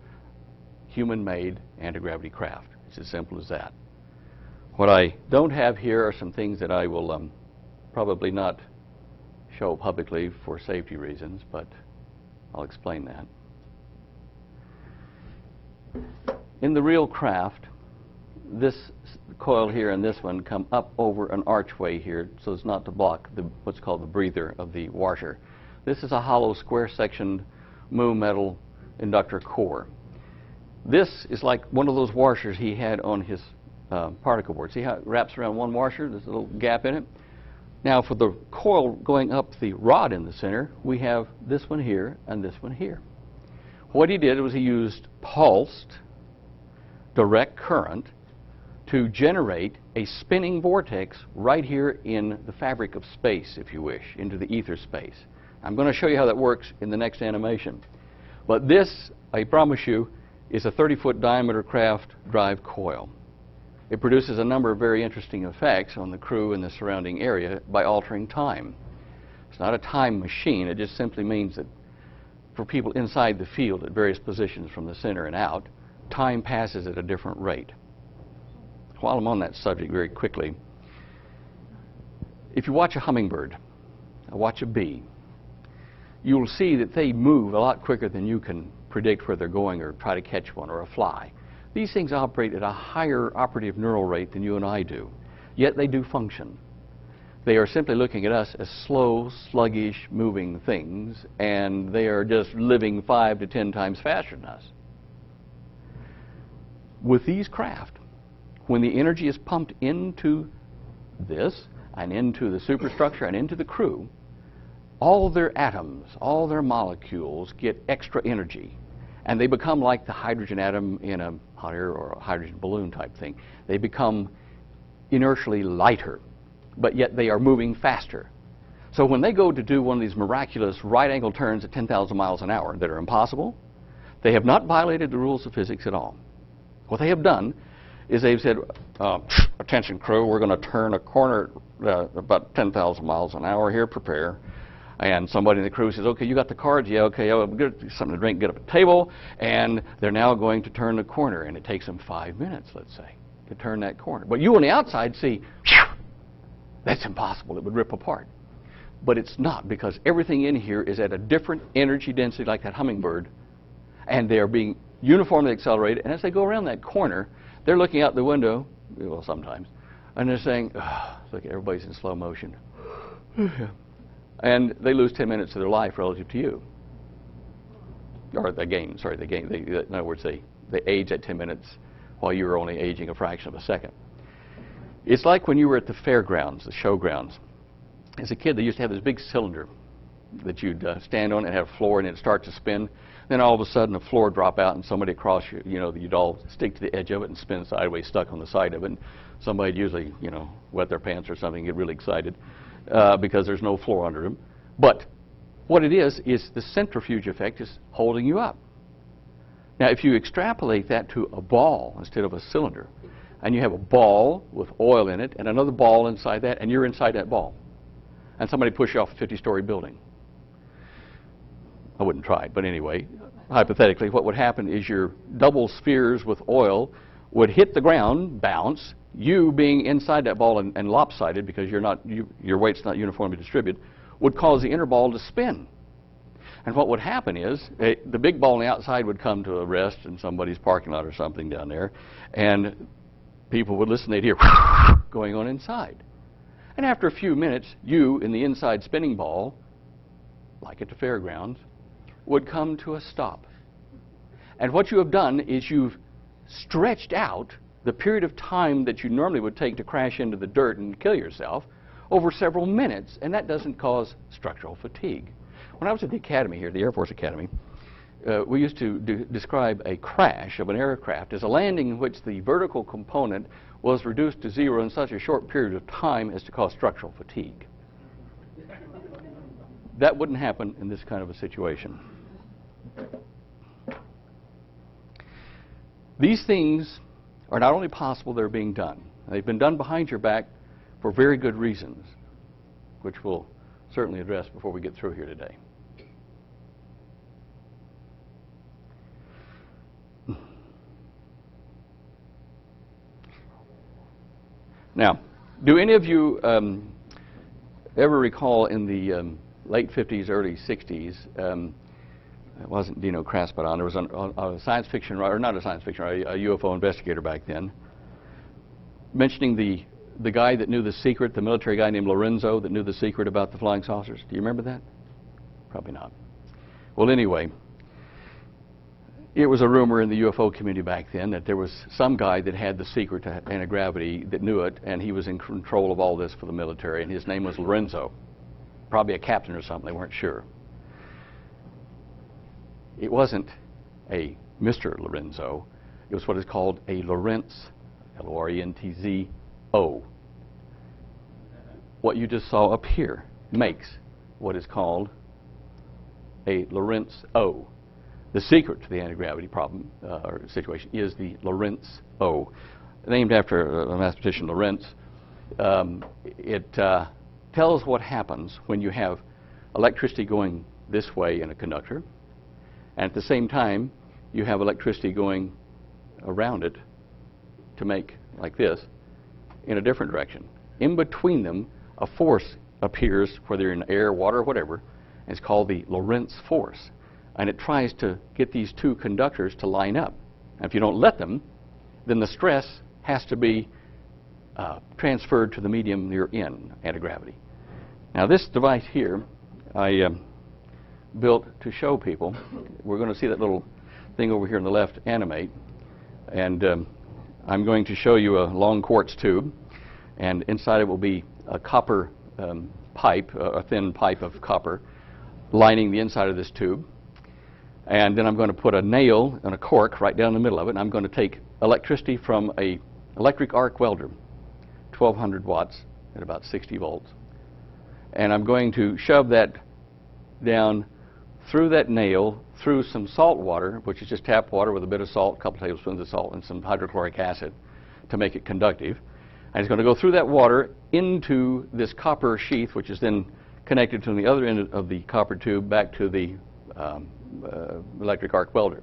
human-made anti-gravity craft. It's as simple as that. What I don't have here are some things that I will probably not show publicly for safety reasons, but I'll explain that. In the real craft, this coil here and this one come up over an archway here so as not to block what's called the breather of the washer. This is a hollow square-sectioned mu metal inductor core. This is like one of those washers he had on his particle board. See how it wraps around one washer? There's a little gap in it. Now for the coil going up the rod in the center, we have this one here and this one here. What he did was he used pulsed direct current to generate a spinning vortex right here in the fabric of space, if you wish, into the ether space. I'm going to show you how that works in the next animation. But this, I promise you, is a 30-foot diameter craft drive coil. It produces a number of very interesting effects on the crew and the surrounding area by altering time. It's not a time machine. It just simply means that for people inside the field at various positions from the center and out, time passes at a different rate. While I'm on that subject very quickly, if you watch a hummingbird, or watch a bee, you'll see that they move a lot quicker than you can predict where they're going or try to catch one, or a fly. These things operate at a higher operative neural rate than you and I do, yet they do function. They are simply looking at us as slow, sluggish, moving things, and they are just living 5 to 10 times faster than us. With these craft, when the energy is pumped into this and into the superstructure and into the crew, all their atoms, all their molecules get extra energy, and they become like the hydrogen atom in a hot air or a hydrogen balloon type thing. They become inertially lighter, but yet they are moving faster. So when they go to do one of these miraculous right-angle turns at 10,000 miles an hour that are impossible, they have not violated the rules of physics at all. What they have done is they've said, attention crew, we're going to turn a corner about 10,000 miles an hour here, prepare. And somebody in the crew says, okay, you got the cards? Yeah, okay, I'll get something to drink, get up a table, and they're now going to turn the corner, and it takes them 5 minutes, let's say, to turn that corner. But you on the outside see, phew, that's impossible, it would rip apart. But it's not, because everything in here is at a different energy density like that hummingbird, and they are being uniformly accelerated, and as they go around that corner, they're looking out the window, well, sometimes, and they're saying, look, everybody's in slow motion. And they lose 10 minutes of their life relative to you. Or they gain, in other words, they age at 10 minutes while you were only aging a fraction of a second. It's like when you were at the fairgrounds, the showgrounds. As a kid, they used to have this big cylinder that you'd stand on and have a floor and it'd start to spin. Then all of a sudden the floor would drop out and somebody across you know, you'd all stick to the edge of it and spin sideways, stuck on the side of it. And somebody'd usually, you know, wet their pants or something, get really excited because there's no floor under them. But what it is the centrifuge effect is holding you up. Now, if you extrapolate that to a ball instead of a cylinder, and you have a ball with oil in it and another ball inside that, and you're inside that ball, and somebody pushes you off a 50-story building. I wouldn't try it, but anyway, hypothetically, what would happen is your double spheres with oil would hit the ground, bounce, you being inside that ball and lopsided because your weight's not uniformly distributed, would cause the inner ball to spin. And what would happen is the big ball on the outside would come to a rest in somebody's parking lot or something down there, and people would listen, they'd hear going on inside. And after a few minutes, you in the inside spinning ball, like at the fairgrounds, would come to a stop. And what you have done is you've stretched out the period of time that you normally would take to crash into the dirt and kill yourself over several minutes, and that doesn't cause structural fatigue. When I was at the academy here, the Air Force Academy, we used to describe a crash of an aircraft as a landing in which the vertical component was reduced to zero in such a short period of time as to cause structural fatigue. That wouldn't happen in this kind of a situation. These things are not only possible, they're being done. They've been done behind your back for very good reasons, which we'll certainly address before we get through here today. Now, do any of you ever recall in the late 50s, early 60s, it wasn't Dino Kraspadon, there was a science fiction writer, not a science fiction writer, a UFO investigator back then, mentioning the guy that knew the secret, the military guy named Lorenzo that knew the secret about the flying saucers. Do you remember that? Probably not. Well, anyway, it was a rumor in the UFO community back then that there was some guy that had the secret to anti-gravity that knew it, and he was in control of all this for the military, and his name was Lorenzo. Probably a captain or something, they weren't sure. It wasn't a Mr. Lorenzo. It was what is called a Lorentz, L-O-R-E-N-T-Z-O. What you just saw up here makes what is called a Lorentz O. The secret to the anti-gravity problem or situation is the Lorentz O. Named after a mathematician, Lorentz. It tells what happens when you have electricity going this way in a conductor, and at the same time you have electricity going around it to make like this in a different direction. In between them, a force appears, whether in air, water, whatever, and it's called the Lorentz force. And it tries to get these two conductors to line up. And if you don't let them, then the stress has to be transferred to the medium you're in, anti-gravity. Now this device here, I built to show people. We're going to see that little thing over here on the left animate. And I'm going to show you a long quartz tube. And inside it will be a copper pipe, a thin pipe of copper, lining the inside of this tube. And then I'm going to put a nail and a cork right down the middle of it, and I'm going to take electricity from a electric arc welder, 1200 watts at about 60 volts. And I'm going to shove that down through that nail, through some salt water, which is just tap water with a bit of salt, a couple tablespoons of salt, and some hydrochloric acid to make it conductive. And it's going to go through that water into this copper sheath, which is then connected to the other end of the copper tube back to the electric arc welder.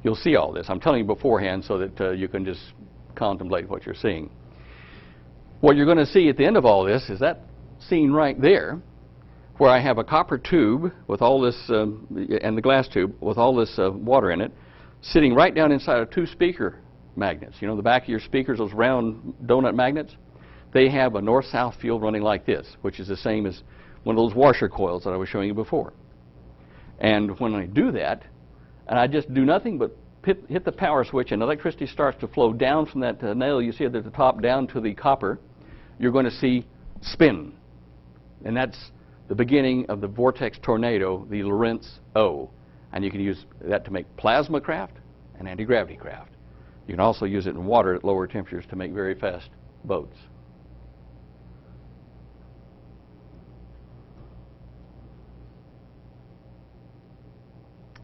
You'll see all this. I'm telling you beforehand so that you can just contemplate what you're seeing. What you're going to see at the end of all this is that scene right there, where I have a copper tube with all this, and the glass tube with all this water in it, sitting right down inside of two speaker magnets. You know, the back of your speakers, those round donut magnets, they have a north-south field running like this, which is the same as one of those washer coils that I was showing you before. And when I do that, and I just do nothing but hit the power switch, and electricity starts to flow down from that nail you see at the top down to the copper, you're going to see spin. And that's the beginning of the vortex tornado, the Lorentz O. And you can use that to make plasma craft and anti-gravity craft. You can also use it in water at lower temperatures to make very fast boats.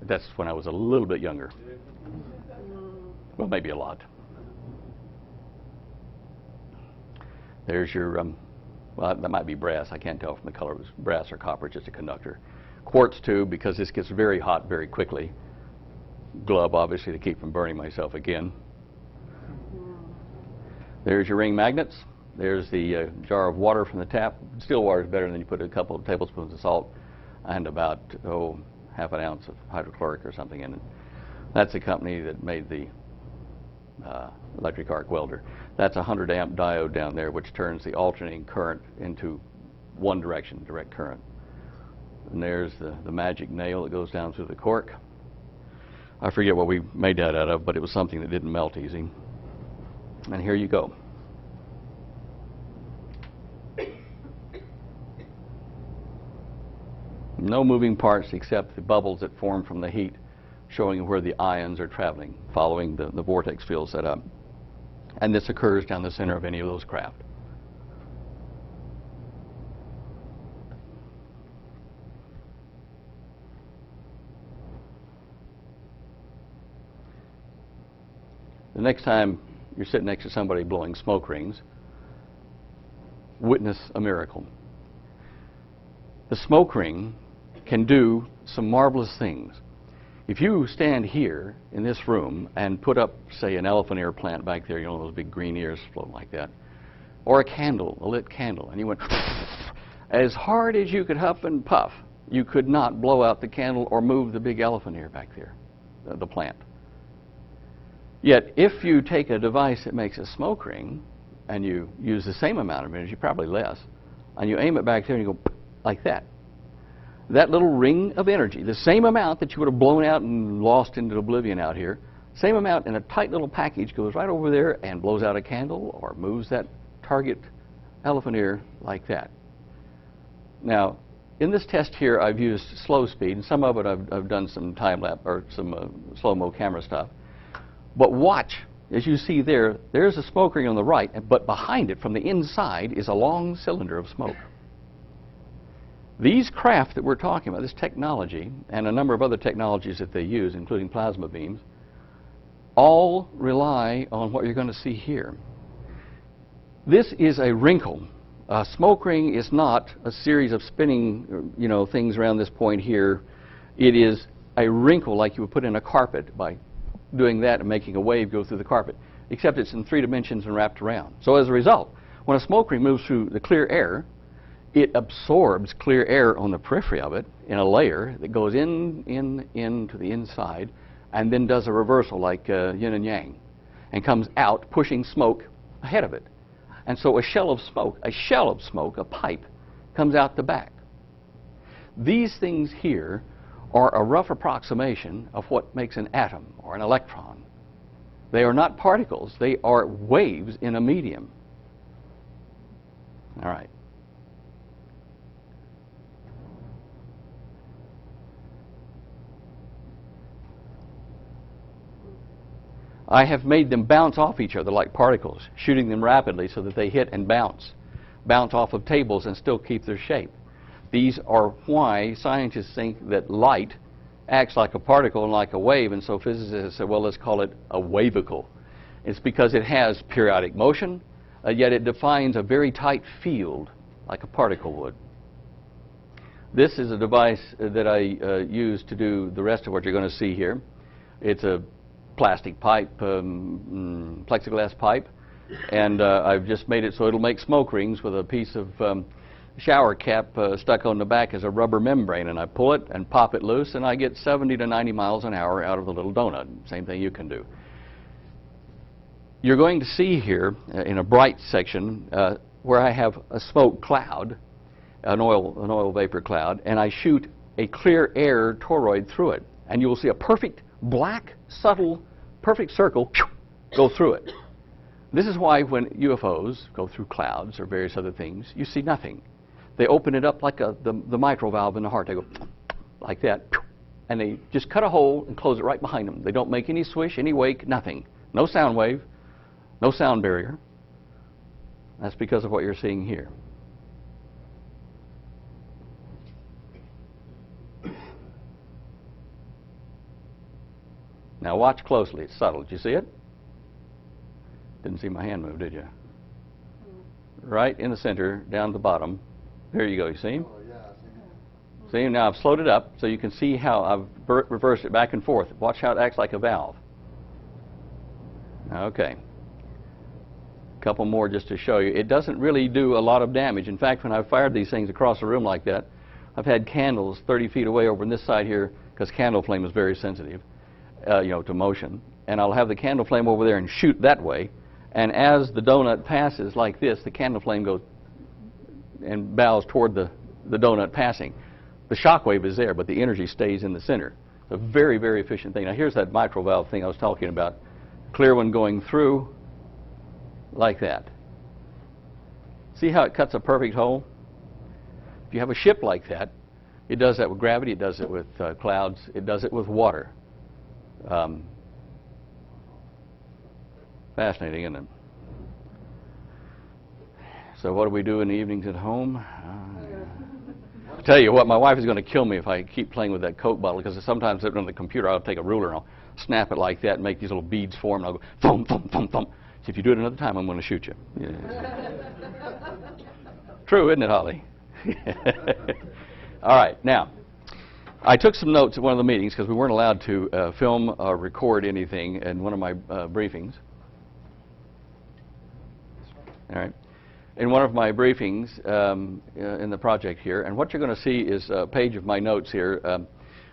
That's when I was a little bit younger. Well, maybe a lot. There's your, well, that might be brass. I can't tell from the color. It was brass or copper, just a conductor. Quartz tube, because this gets very hot very quickly. Glove, obviously, to keep from burning myself again. There's your ring magnets. There's the jar of water from the tap. Still water is better than you put a couple of tablespoons of salt and about, half an ounce of hydrochloric or something in it. That's the company that made the electric arc welder. That's a 100 amp diode down there, which turns the alternating current into one direction, direct current. And there's the magic nail that goes down through the cork. I forget what we made that out of, but it was something that didn't melt easy. And here you go. No moving parts except the bubbles that form from the heat, showing where the ions are traveling, following the vortex field set up. And this occurs down the center of any of those craft. The next time you're sitting next to somebody blowing smoke rings, witness a miracle. The smoke ring can do some marvelous things. If you stand here in this room and put up, say, an elephant ear plant back there, you know, those big green ears floating like that, or a candle, a lit candle, and you went as hard as you could huff and puff, you could not blow out the candle or move the big elephant ear back there, the plant. Yet, if you take a device that makes a smoke ring and you use the same amount of energy, probably less, and you aim it back there and you go like that, that little ring of energy, the same amount that you would have blown out and lost into oblivion out here, same amount in a tight little package goes right over there and blows out a candle or moves that target elephant ear like that. Now, in this test here, I've used slow speed, and some of it I've done some time-lapse or some slow-mo camera stuff. But watch, as you see there, there's a smoke ring on the right, but behind it, from the inside, is a long cylinder of smoke. These craft that we're talking about, this technology, and a number of other technologies that they use, including plasma beams, all rely on what you're going to see here. This is a wrinkle. A smoke ring is not a series of spinning, things around this point here. It is a wrinkle like you would put in a carpet by doing that and making a wave go through the carpet, except it's in 3 dimensions and wrapped around. So as a result, when a smoke ring moves through the clear air, it absorbs clear air on the periphery of it in a layer that goes into the inside and then does a reversal like yin and yang and comes out pushing smoke ahead of it. And so a shell of smoke, a pipe, comes out the back. These things here are a rough approximation of what makes an atom or an electron. They are not particles, they are waves in a medium. All right. I have made them bounce off each other like particles, shooting them rapidly so that they hit and bounce off of tables and still keep their shape. These are why scientists think that light acts like a particle and like a wave, and so physicists say, well, let's call it a wavicle. It's because it has periodic motion, yet it defines a very tight field like a particle would. This is a device that I use to do the rest of what you're going to see here. It's a plastic pipe, plexiglass pipe, and I've just made it so it'll make smoke rings with a piece of shower cap stuck on the back as a rubber membrane, and I pull it and pop it loose and I get 70 to 90 miles an hour out of the little donut. Same thing you can do. You're going to see here in a bright section where I have a smoke cloud, an oil vapor cloud, and I shoot a clear air toroid through it, and you will see a perfect black, subtle, perfect circle go through it. This is why when UFOs go through clouds or various other things, you see nothing. they open it up like the mitral valve in the heart. They go like that, and they just cut a hole and close it right behind them. They don't make any swish, any wake, nothing. No sound wave, no sound barrier. That's because of what you're seeing here. Now watch closely. It's subtle. Did you see it? Didn't see my hand move, did you? Right in the center, down the bottom. There you go. You see him? Oh, yeah, I see. See, now I've slowed it up so you can see how I've reversed it back and forth. Watch how it acts like a valve. Okay. A couple more just to show you. It doesn't really do a lot of damage. In fact, when I've fired these things across the room like that, I've had candles 30 feet away over on this side here, because candle flame is very sensitive, to motion. And I'll have the candle flame over there and shoot that way. And as the donut passes like this, the candle flame goes and bows toward the donut passing. The shock wave is there, but the energy stays in the center. It's a very, very efficient thing. Now here's that mitral valve thing I was talking about. Clear one going through like that. See how it cuts a perfect hole? If you have a ship like that, it does that with gravity, it does it with clouds, it does it with water. Fascinating, isn't it? So what do we do in the evenings at home? I'll tell you what, my wife is going to kill me if I keep playing with that Coke bottle, because sometimes on the computer I'll take a ruler and I'll snap it like that and make these little beads form, and I'll go thump, thump, thump, thump. So if you do it another time, I'm going to shoot you. Yeah. True, isn't it, Holly? All right, now, I took some notes at one of the meetings because we weren't allowed to film or record anything in one of my briefings. All right. In one of my briefings in the project here, and what you're going to see is a page of my notes here,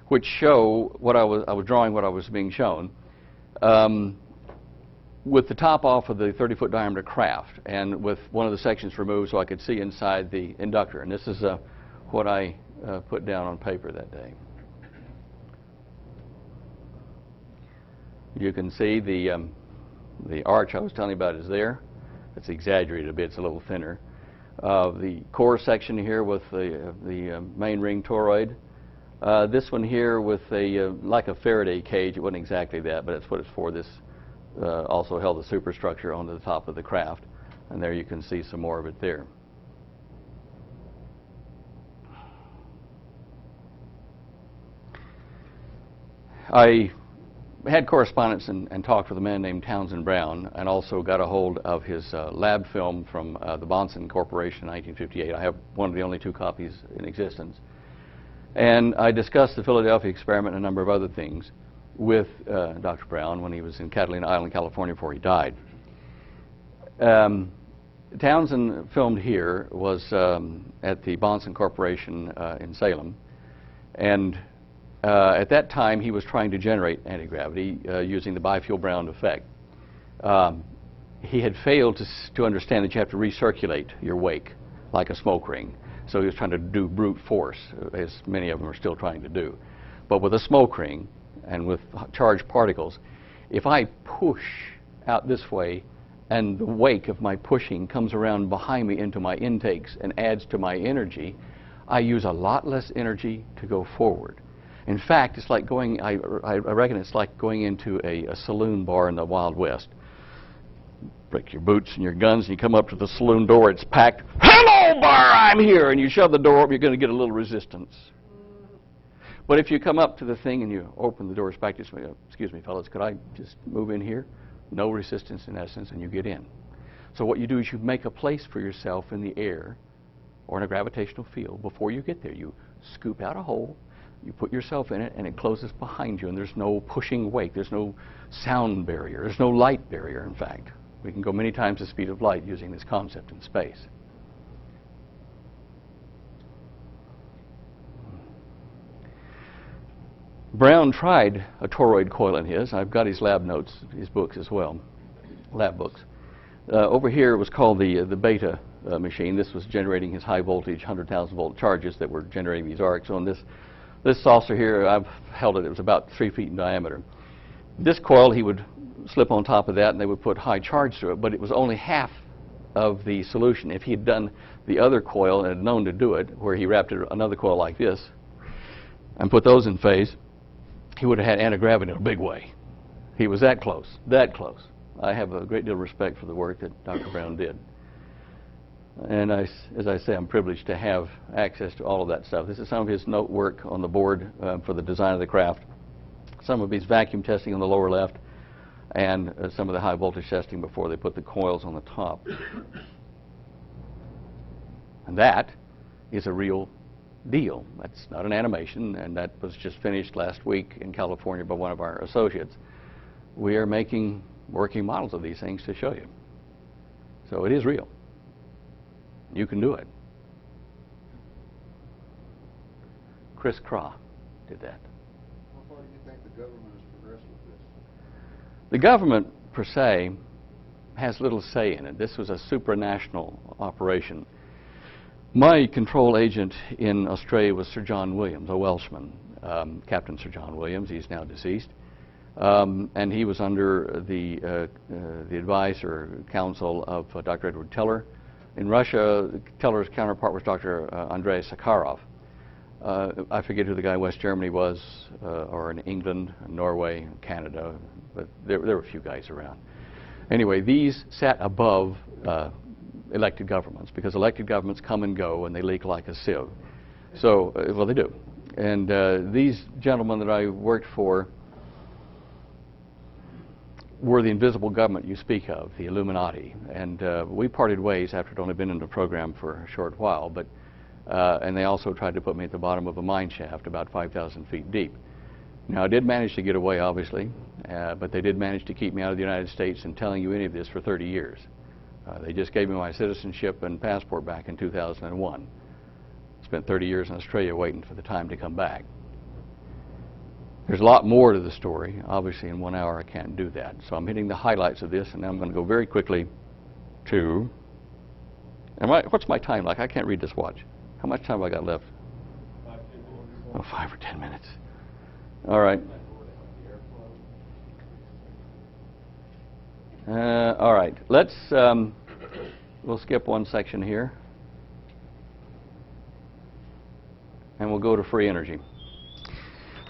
which show what I was drawing, what I was being shown, with the top off of the 30-foot diameter craft, and with one of the sections removed so I could see inside the inductor. And this is what I put down on paper that day. You can see the arch I was telling you about is there. It's exaggerated a bit. It's a little thinner. The core section here with the main ring toroid. This one here with like a Faraday cage. It wasn't exactly that, but that's what it's for. This also held the superstructure onto the top of the craft. And there you can see some more of it there. I had correspondence and talked with a man named Townsend Brown, and also got a hold of his lab film from the Bonson Corporation in 1958. I have one of the only 2 copies in existence. And I discussed the Philadelphia experiment and a number of other things with Dr. Brown when he was in Catalina Island, California, before he died. Townsend filmed here was at the Bonson Corporation in Salem, and at that time he was trying to generate anti-gravity using the Byfield-Brown effect. He had failed to understand that you have to recirculate your wake like a smoke ring. So he was trying to do brute force, as many of them are still trying to do. But with a smoke ring and with charged particles, if I push out this way and the wake of my pushing comes around behind me into my intakes and adds to my energy, I use a lot less energy to go forward. In fact, it's like going, I reckon it's like going into a saloon bar in the Wild West. Break your boots and your guns, and you come up to the saloon door, it's packed. Hello, bar, I'm here! And you shove the door up, you're going to get a little resistance. But if you come up to the thing and you open the doors back, just excuse me, fellas, could I just move in here? No resistance in essence, and you get in. So what you do is you make a place for yourself in the air or in a gravitational field. Before you get there, you scoop out a hole, you put yourself in it, and it closes behind you, and there's no pushing wake, there's no sound barrier, there's no light barrier, in fact. We can go many times the speed of light using this concept in space. Brown tried a toroid coil in his. I've got his lab notes, his books as well, lab books. Over here it was called the beta machine. This was generating his high voltage 100,000 volt charges that were generating these arcs. On this saucer here, I've held it, it was about 3 feet in diameter. This coil he would slip on top of that and they would put high charge through it, but it was only half of the solution. If he had done the other coil and had known to do it, where he wrapped another coil like this and put those in phase, he would have had anti-gravity in a big way. He was that close, that close. I have a great deal of respect for the work that Dr. Brown did. And as I say, I'm privileged to have access to all of that stuff. This is some of his note work on the board for the design of the craft, some of his vacuum testing on the lower left, and some of the high voltage testing before they put the coils on the top. And that is a real deal. That's not an animation, and that was just finished last week in California by one of our associates. We are making working models of these things to show you. So it is real. You can do it. Chris Craw did that. How far do you think the government has progressed with this? The government, per se, has little say in it. This was a supranational operation. My control agent in Australia was Sir John Williams, a Welshman, Captain Sir John Williams. He's now deceased. And he was under the advice or counsel of Dr. Edward Teller. In Russia, Teller's counterpart was Dr. Andrei Sakharov. I forget who the guy in West Germany was, or in England, Norway, Canada, but there were a few guys around. Anyway, these sat above elected governments, because elected governments come and go and they leak like a sieve. So, well, they do. And these gentlemen that I worked for were the invisible government you speak of, the Illuminati. And we parted ways after I'd only been in the program for a short while, but and they also tried to put me at the bottom of a mine shaft about 5,000 feet deep. Now, I did manage to get away, obviously, but they did manage to keep me out of the United States and telling you any of this for 30 years. They just gave me my citizenship and passport back in 2001. Spent 30 years in Australia waiting for the time to come back. There's a lot more to the story. Obviously, in 1 hour, I can't do that. So I'm hitting the highlights of this, and I'm going to go very quickly to... what's my time like? I can't read this watch. How much time have I got left? 5 or 10 minutes. All right. All right. Let's... we'll skip one section here. And we'll go to free energy.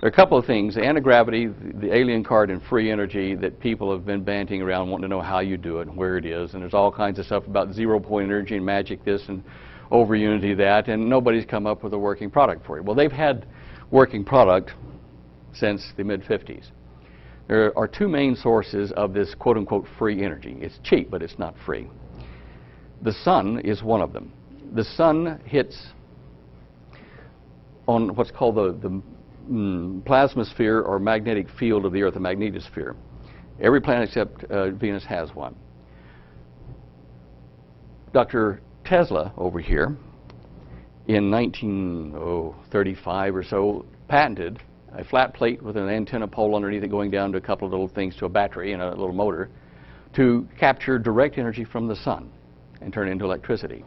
There are a couple of things, the anti-gravity, the alien card, and free energy that people have been banting around wanting to know how you do it and where it is. And there's all kinds of stuff about zero-point energy and magic this and over unity that, and nobody's come up with a working product for you. Well, they've had working product since the mid-50s. There are two main sources of this quote-unquote free energy. It's cheap, but it's not free. The sun is one of them. The sun hits on what's called the plasma sphere or magnetic field of the Earth, the magnetosphere. Every planet except Venus has one. Dr. Tesla over here in 1935 or so patented a flat plate with an antenna pole underneath it going down to a couple of little things to a battery and a little motor to capture direct energy from the sun and turn it into electricity.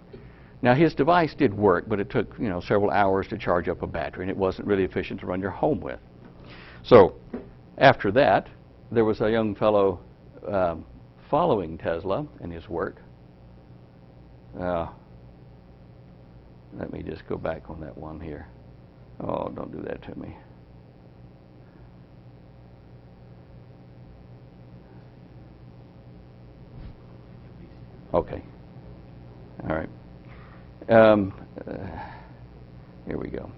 Now, his device did work, but it took, several hours to charge up a battery, and it wasn't really efficient to run your home with. So, after that, there was a young fellow following Tesla and his work. Let me just go back on that one here. Oh, don't do that to me. Okay. All right. Here we go.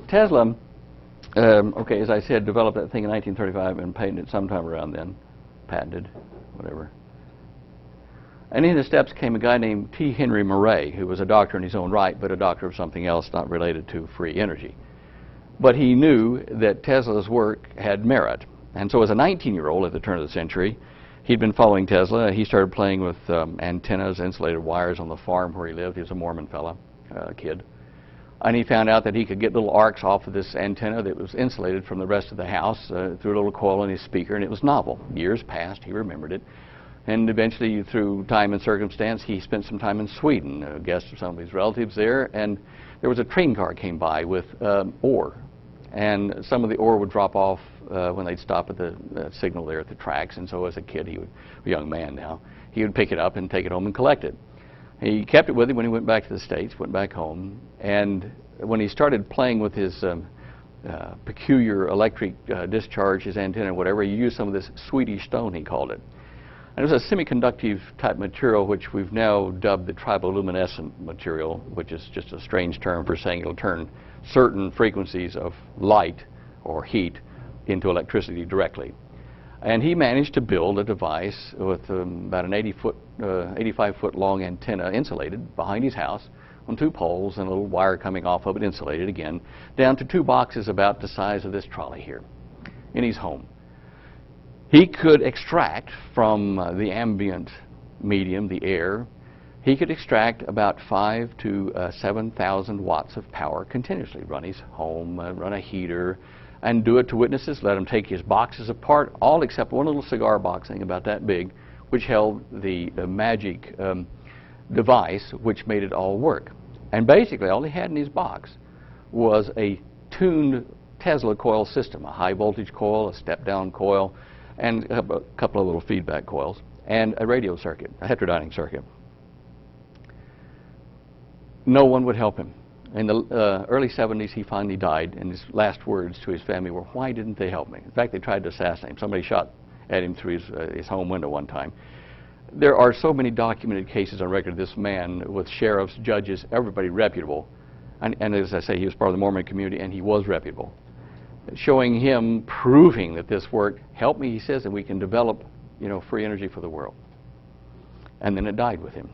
Tesla, okay, as I said, developed that thing in 1935 and patented it sometime around then. Patented, whatever. And in his steps came a guy named T. Henry Murray, who was a doctor in his own right, but a doctor of something else not related to free energy. But he knew that Tesla's work had merit. And so as a 19-year-old at the turn of the century, he'd been following Tesla. He started playing with antennas, insulated wires on the farm where he lived. He was a Mormon fella, kid. And he found out that he could get little arcs off of this antenna that was insulated from the rest of the house through a little coil in his speaker, and it was novel. Years passed, he remembered it. And eventually, through time and circumstance, he spent some time in Sweden, a guest of some of his relatives there, and there was a train car came by with ore. And some of the ore would drop off when they'd stop at the signal there at the tracks. And so as a kid, a young man now, he would pick it up and take it home and collect it. He kept it with him when he went back to the States, went back home. And when he started playing with his peculiar electric discharge, his antenna, whatever, he used some of this Swedish stone, he called it. And it was a semiconductive type material which we've now dubbed the triboluminescent material, which is just a strange term for saying it'll turn certain frequencies of light or heat into electricity directly. And he managed to build a device with about an 85-foot long antenna insulated behind his house on 2 poles and a little wire coming off of it, insulated again, down to 2 boxes about the size of this trolley here in his home. He could extract from the ambient medium, the air, he could extract about 5,000 to 7,000 watts of power continuously, run his home, run a heater, and do it to witnesses, let him take his boxes apart, all except one little cigar box thing about that big, which held the magic device which made it all work. And basically all he had in his box was a tuned Tesla coil system, a high voltage coil, a step down coil, and a couple of little feedback coils, and a radio circuit, a heterodyning circuit. No one would help him. In the early 70s, he finally died, and his last words to his family were, "Why didn't they help me?" In fact, they tried to assassinate him. Somebody shot at him through his home window one time. There are so many documented cases on record of this man with sheriffs, judges, everybody reputable. And as I say, he was part of the Mormon community, and he was reputable. Showing him, proving that this worked, help me, he says, and we can develop, free energy for the world. And then it died with him.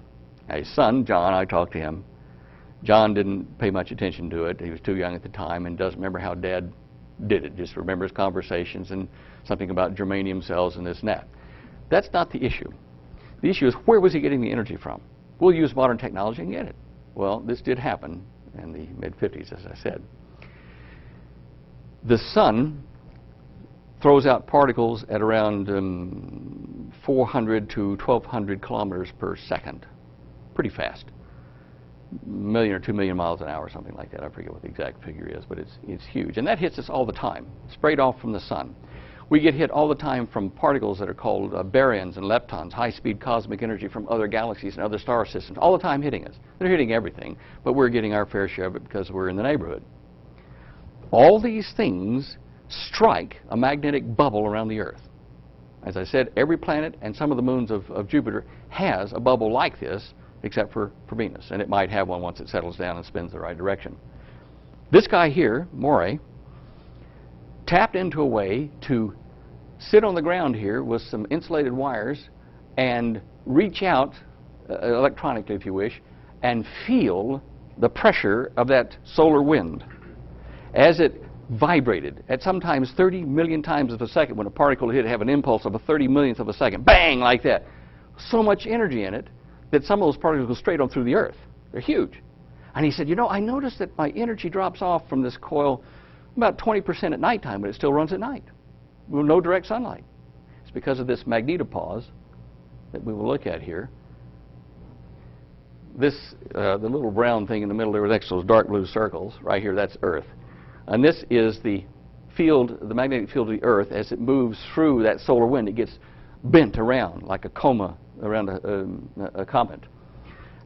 Now, his son, John, I talked to him. John didn't pay much attention to it. He was too young at the time and doesn't remember how Dad did it. Just remembers conversations and something about germanium cells and this and that. That's not the issue. The issue is, where was he getting the energy from? We'll use modern technology and get it. Well, this did happen in the mid-50s, as I said. The sun throws out particles at around 400 to 1,200 kilometers per second. Pretty fast. 1 million or 2 million miles an hour, something like that. I forget what the exact figure is, but it's huge. And that hits us all the time, sprayed off from the sun. We get hit all the time from particles that are called baryons and leptons, high-speed cosmic energy from other galaxies and other star systems, all the time hitting us. They're hitting everything, but we're getting our fair share of it because we're in the neighborhood. All these things strike a magnetic bubble around the Earth. As I said, every planet and some of the moons of Jupiter has a bubble like this, except for Venus, and it might have one once it settles down and spins the right direction. This guy here, Moray, tapped into a way to sit on the ground here with some insulated wires and reach out, electronically if you wish, and feel the pressure of that solar wind as it vibrated at sometimes 30 million times of a second. When a particle hit, it have an impulse of a 30 millionth of a second, bang, like that. So much energy in it that some of those particles go straight on through the Earth. They're huge. And he said, I noticed that my energy drops off from this coil about 20% at nighttime, but it still runs at night. With no direct sunlight. It's because of this magnetopause that we will look at here. This, the little brown thing in the middle there next to those dark blue circles, right here, that's Earth. And this is the field, the magnetic field of the Earth. As it moves through that solar wind, it gets bent around like a coma around a comet.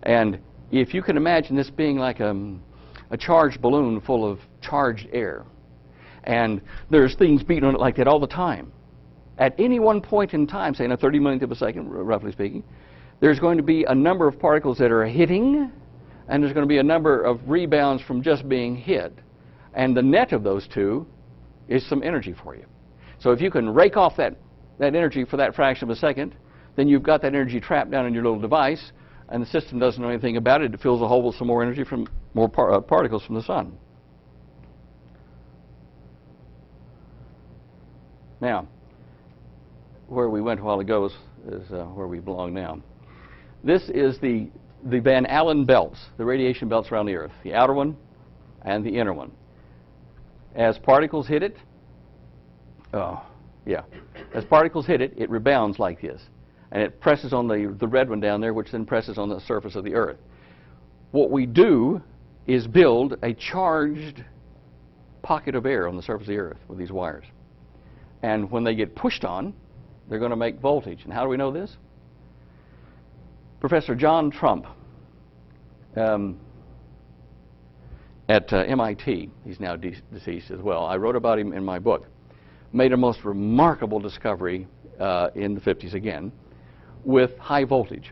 And if you can imagine this being like a charged balloon full of charged air, and there's things beating on it like that all the time. At any one point in time, say in a 30 millionth of a second, roughly speaking, there's going to be a number of particles that are hitting, and there's going to be a number of rebounds from just being hit. And the net of those two is some energy for you. So if you can rake off that energy for that fraction of a second, then you've got that energy trapped down in your little device, and the system doesn't know anything about it. It fills the hole with some more energy from more particles from the sun. Now, where we went a while ago is where we belong now. This is the Van Allen belts, the radiation belts around the Earth, the outer one and the inner one. As particles hit it, as particles hit it, it rebounds like this. And it presses on the red one down there, which then presses on the surface of the Earth. What we do is build a charged pocket of air on the surface of the Earth with these wires. And when they get pushed on, they're going to make voltage. And how do we know this? Professor John Trump at MIT, he's now deceased as well, I wrote about him in my book, made a most remarkable discovery in the 50s again with high voltage.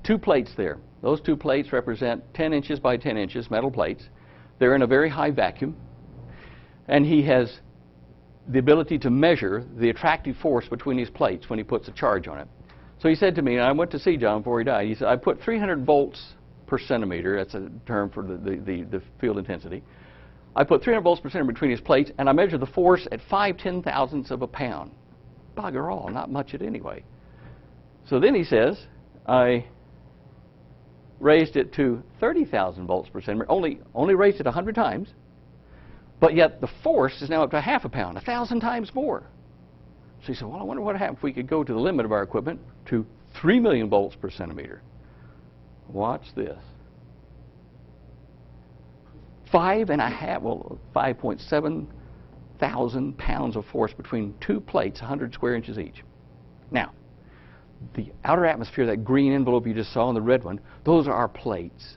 2 plates there. Those 2 plates represent 10 inches by 10 inches metal plates. They're in a very high vacuum. And he has the ability to measure the attractive force between these plates when he puts a charge on it. So he said to me, and I went to see John before he died, he said, I put 300 volts per centimeter, that's a term for the field intensity. I put 300 volts per centimeter between his plates, and I measured the force at 5/10,000ths of a pound. Bugger all, not much it anyway. So then he says, I raised it to 30,000 volts per centimeter, only raised it 100 times, but yet the force is now up to half a pound, 1,000 times more. So he said, well, I wonder what happened if we could go to the limit of our equipment to 3 million volts per centimeter. Watch this. 5.7 thousand pounds of force between 2 plates, 100 square inches each. Now, the outer atmosphere, that green envelope you just saw and the red one, those are our plates.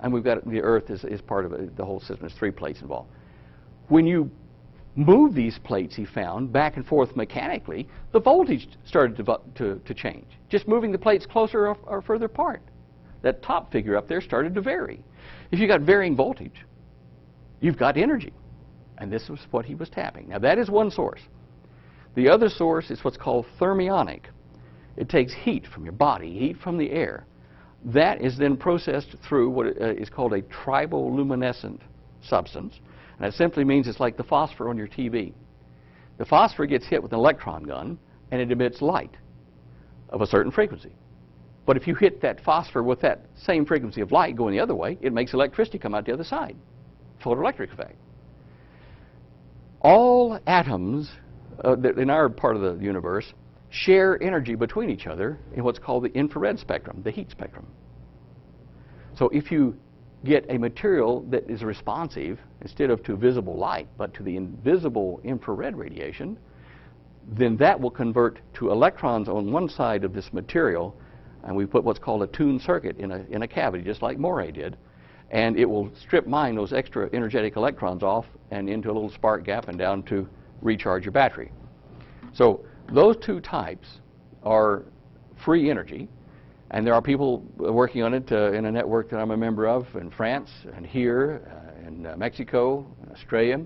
And we've got, the Earth is part of it, the whole system. There's 3 plates involved. When you move these plates, he found, back and forth mechanically, the voltage started to change. Just moving the plates closer or further apart. That top figure up there started to vary. If you got varying voltage, you've got energy. And this was what he was tapping. Now that is one source. The other source is what's called thermionic. It takes heat from your body, heat from the air. That is then processed through what is called a triboluminescent substance. And that simply means it's like the phosphor on your TV. The phosphor gets hit with an electron gun, and it emits light of a certain frequency. But if you hit that phosphor with that same frequency of light going the other way, it makes electricity come out the other side. Photoelectric effect. All atoms in our part of the universe share energy between each other in what's called the infrared spectrum, the heat spectrum. So if you get a material that is responsive, instead of to visible light, but to the invisible infrared radiation, then that will convert to electrons on one side of this material, and we put what's called a tuned circuit in a cavity, just like Moray did, and it will strip mine those extra energetic electrons off and into a little spark gap and down to recharge your battery. So those 2 types are free energy, and there are people working on it in a network that I'm a member of in France and here in Mexico, Australia,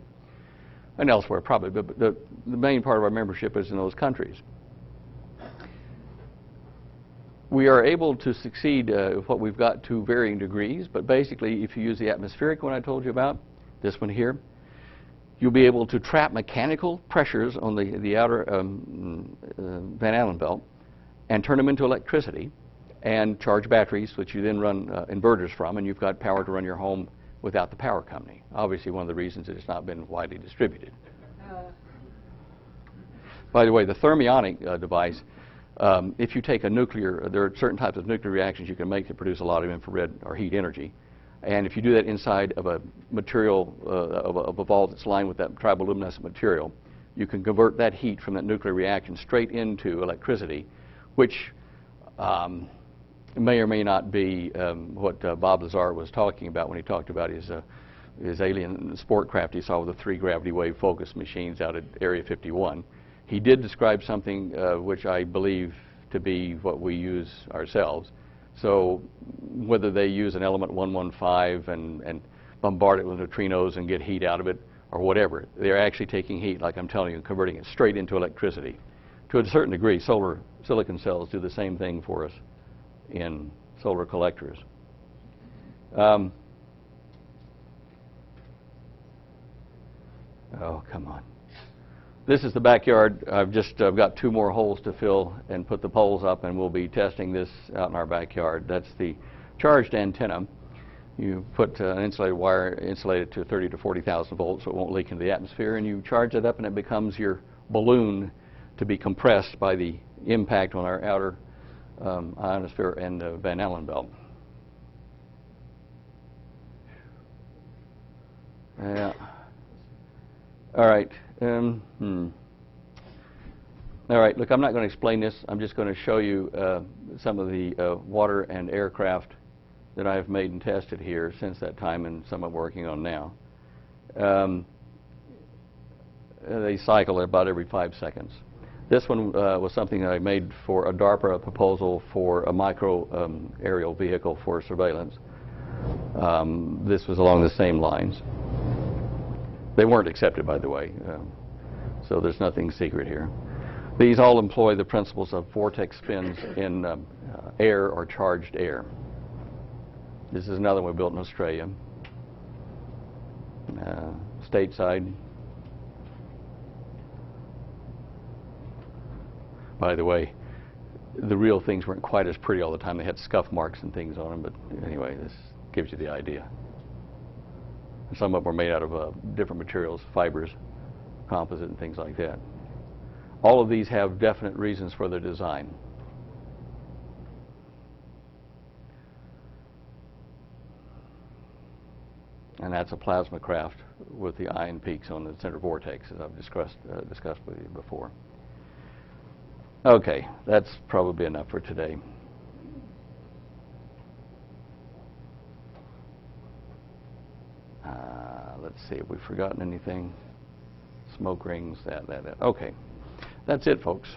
and elsewhere probably, but the main part of our membership is in those countries. We are able to succeed with what we've got to varying degrees, but basically if you use the atmospheric one I told you about, this one here, you'll be able to trap mechanical pressures on the outer Van Allen belt and turn them into electricity and charge batteries, which you then run inverters from, and you've got power to run your home without the power company. Obviously one of the reasons that it's not been widely distributed. By the way, the thermionic device, if you take a nuclear, there are certain types of nuclear reactions you can make to produce a lot of infrared or heat energy. And if you do that inside of a material, of a vault that's lined with that triboluminescent material, you can convert that heat from that nuclear reaction straight into electricity, which may or may not be what Bob Lazar was talking about when he talked about his alien sport craft he saw with the 3 gravity wave focus machines out at Area 51. He did describe something which I believe to be what we use ourselves. So whether they use an element 115 and bombard it with neutrinos and get heat out of it or whatever, they're actually taking heat, like I'm telling you, and converting it straight into electricity. To a certain degree, solar silicon cells do the same thing for us in solar collectors. Oh, come on. This is the backyard. I've got 2 more holes to fill and put the poles up, and we'll be testing this out in our backyard. That's the charged antenna. You put an insulated wire, insulate it to 30 to 40,000 volts so it won't leak into the atmosphere, and you charge it up and it becomes your balloon to be compressed by the impact on our outer ionosphere and Van Allen belt. Yeah. All right. All right, look, I'm not going to explain this. I'm just going to show you some of the water and aircraft that I have made and tested here since that time, and some I'm working on now. They cycle about every 5 seconds. This one was something that I made for a DARPA proposal for a micro aerial vehicle for surveillance. This was along the same lines. They weren't accepted, by the way, so there's nothing secret here. These all employ the principles of vortex spins in air or charged air. This is another one we built in Australia, stateside. By the way, the real things weren't quite as pretty all the time. They had scuff marks and things on them, but anyway, this gives you the idea. Some of them were made out of different materials, fibers, composite, and things like that. All of these have definite reasons for their design. And that's a plasma craft with the ion peaks on the center vortex, as I've discussed with you before. Okay, that's probably enough for today. Let's see, have we forgotten anything? Smoke rings, that. Okay, that's it, folks.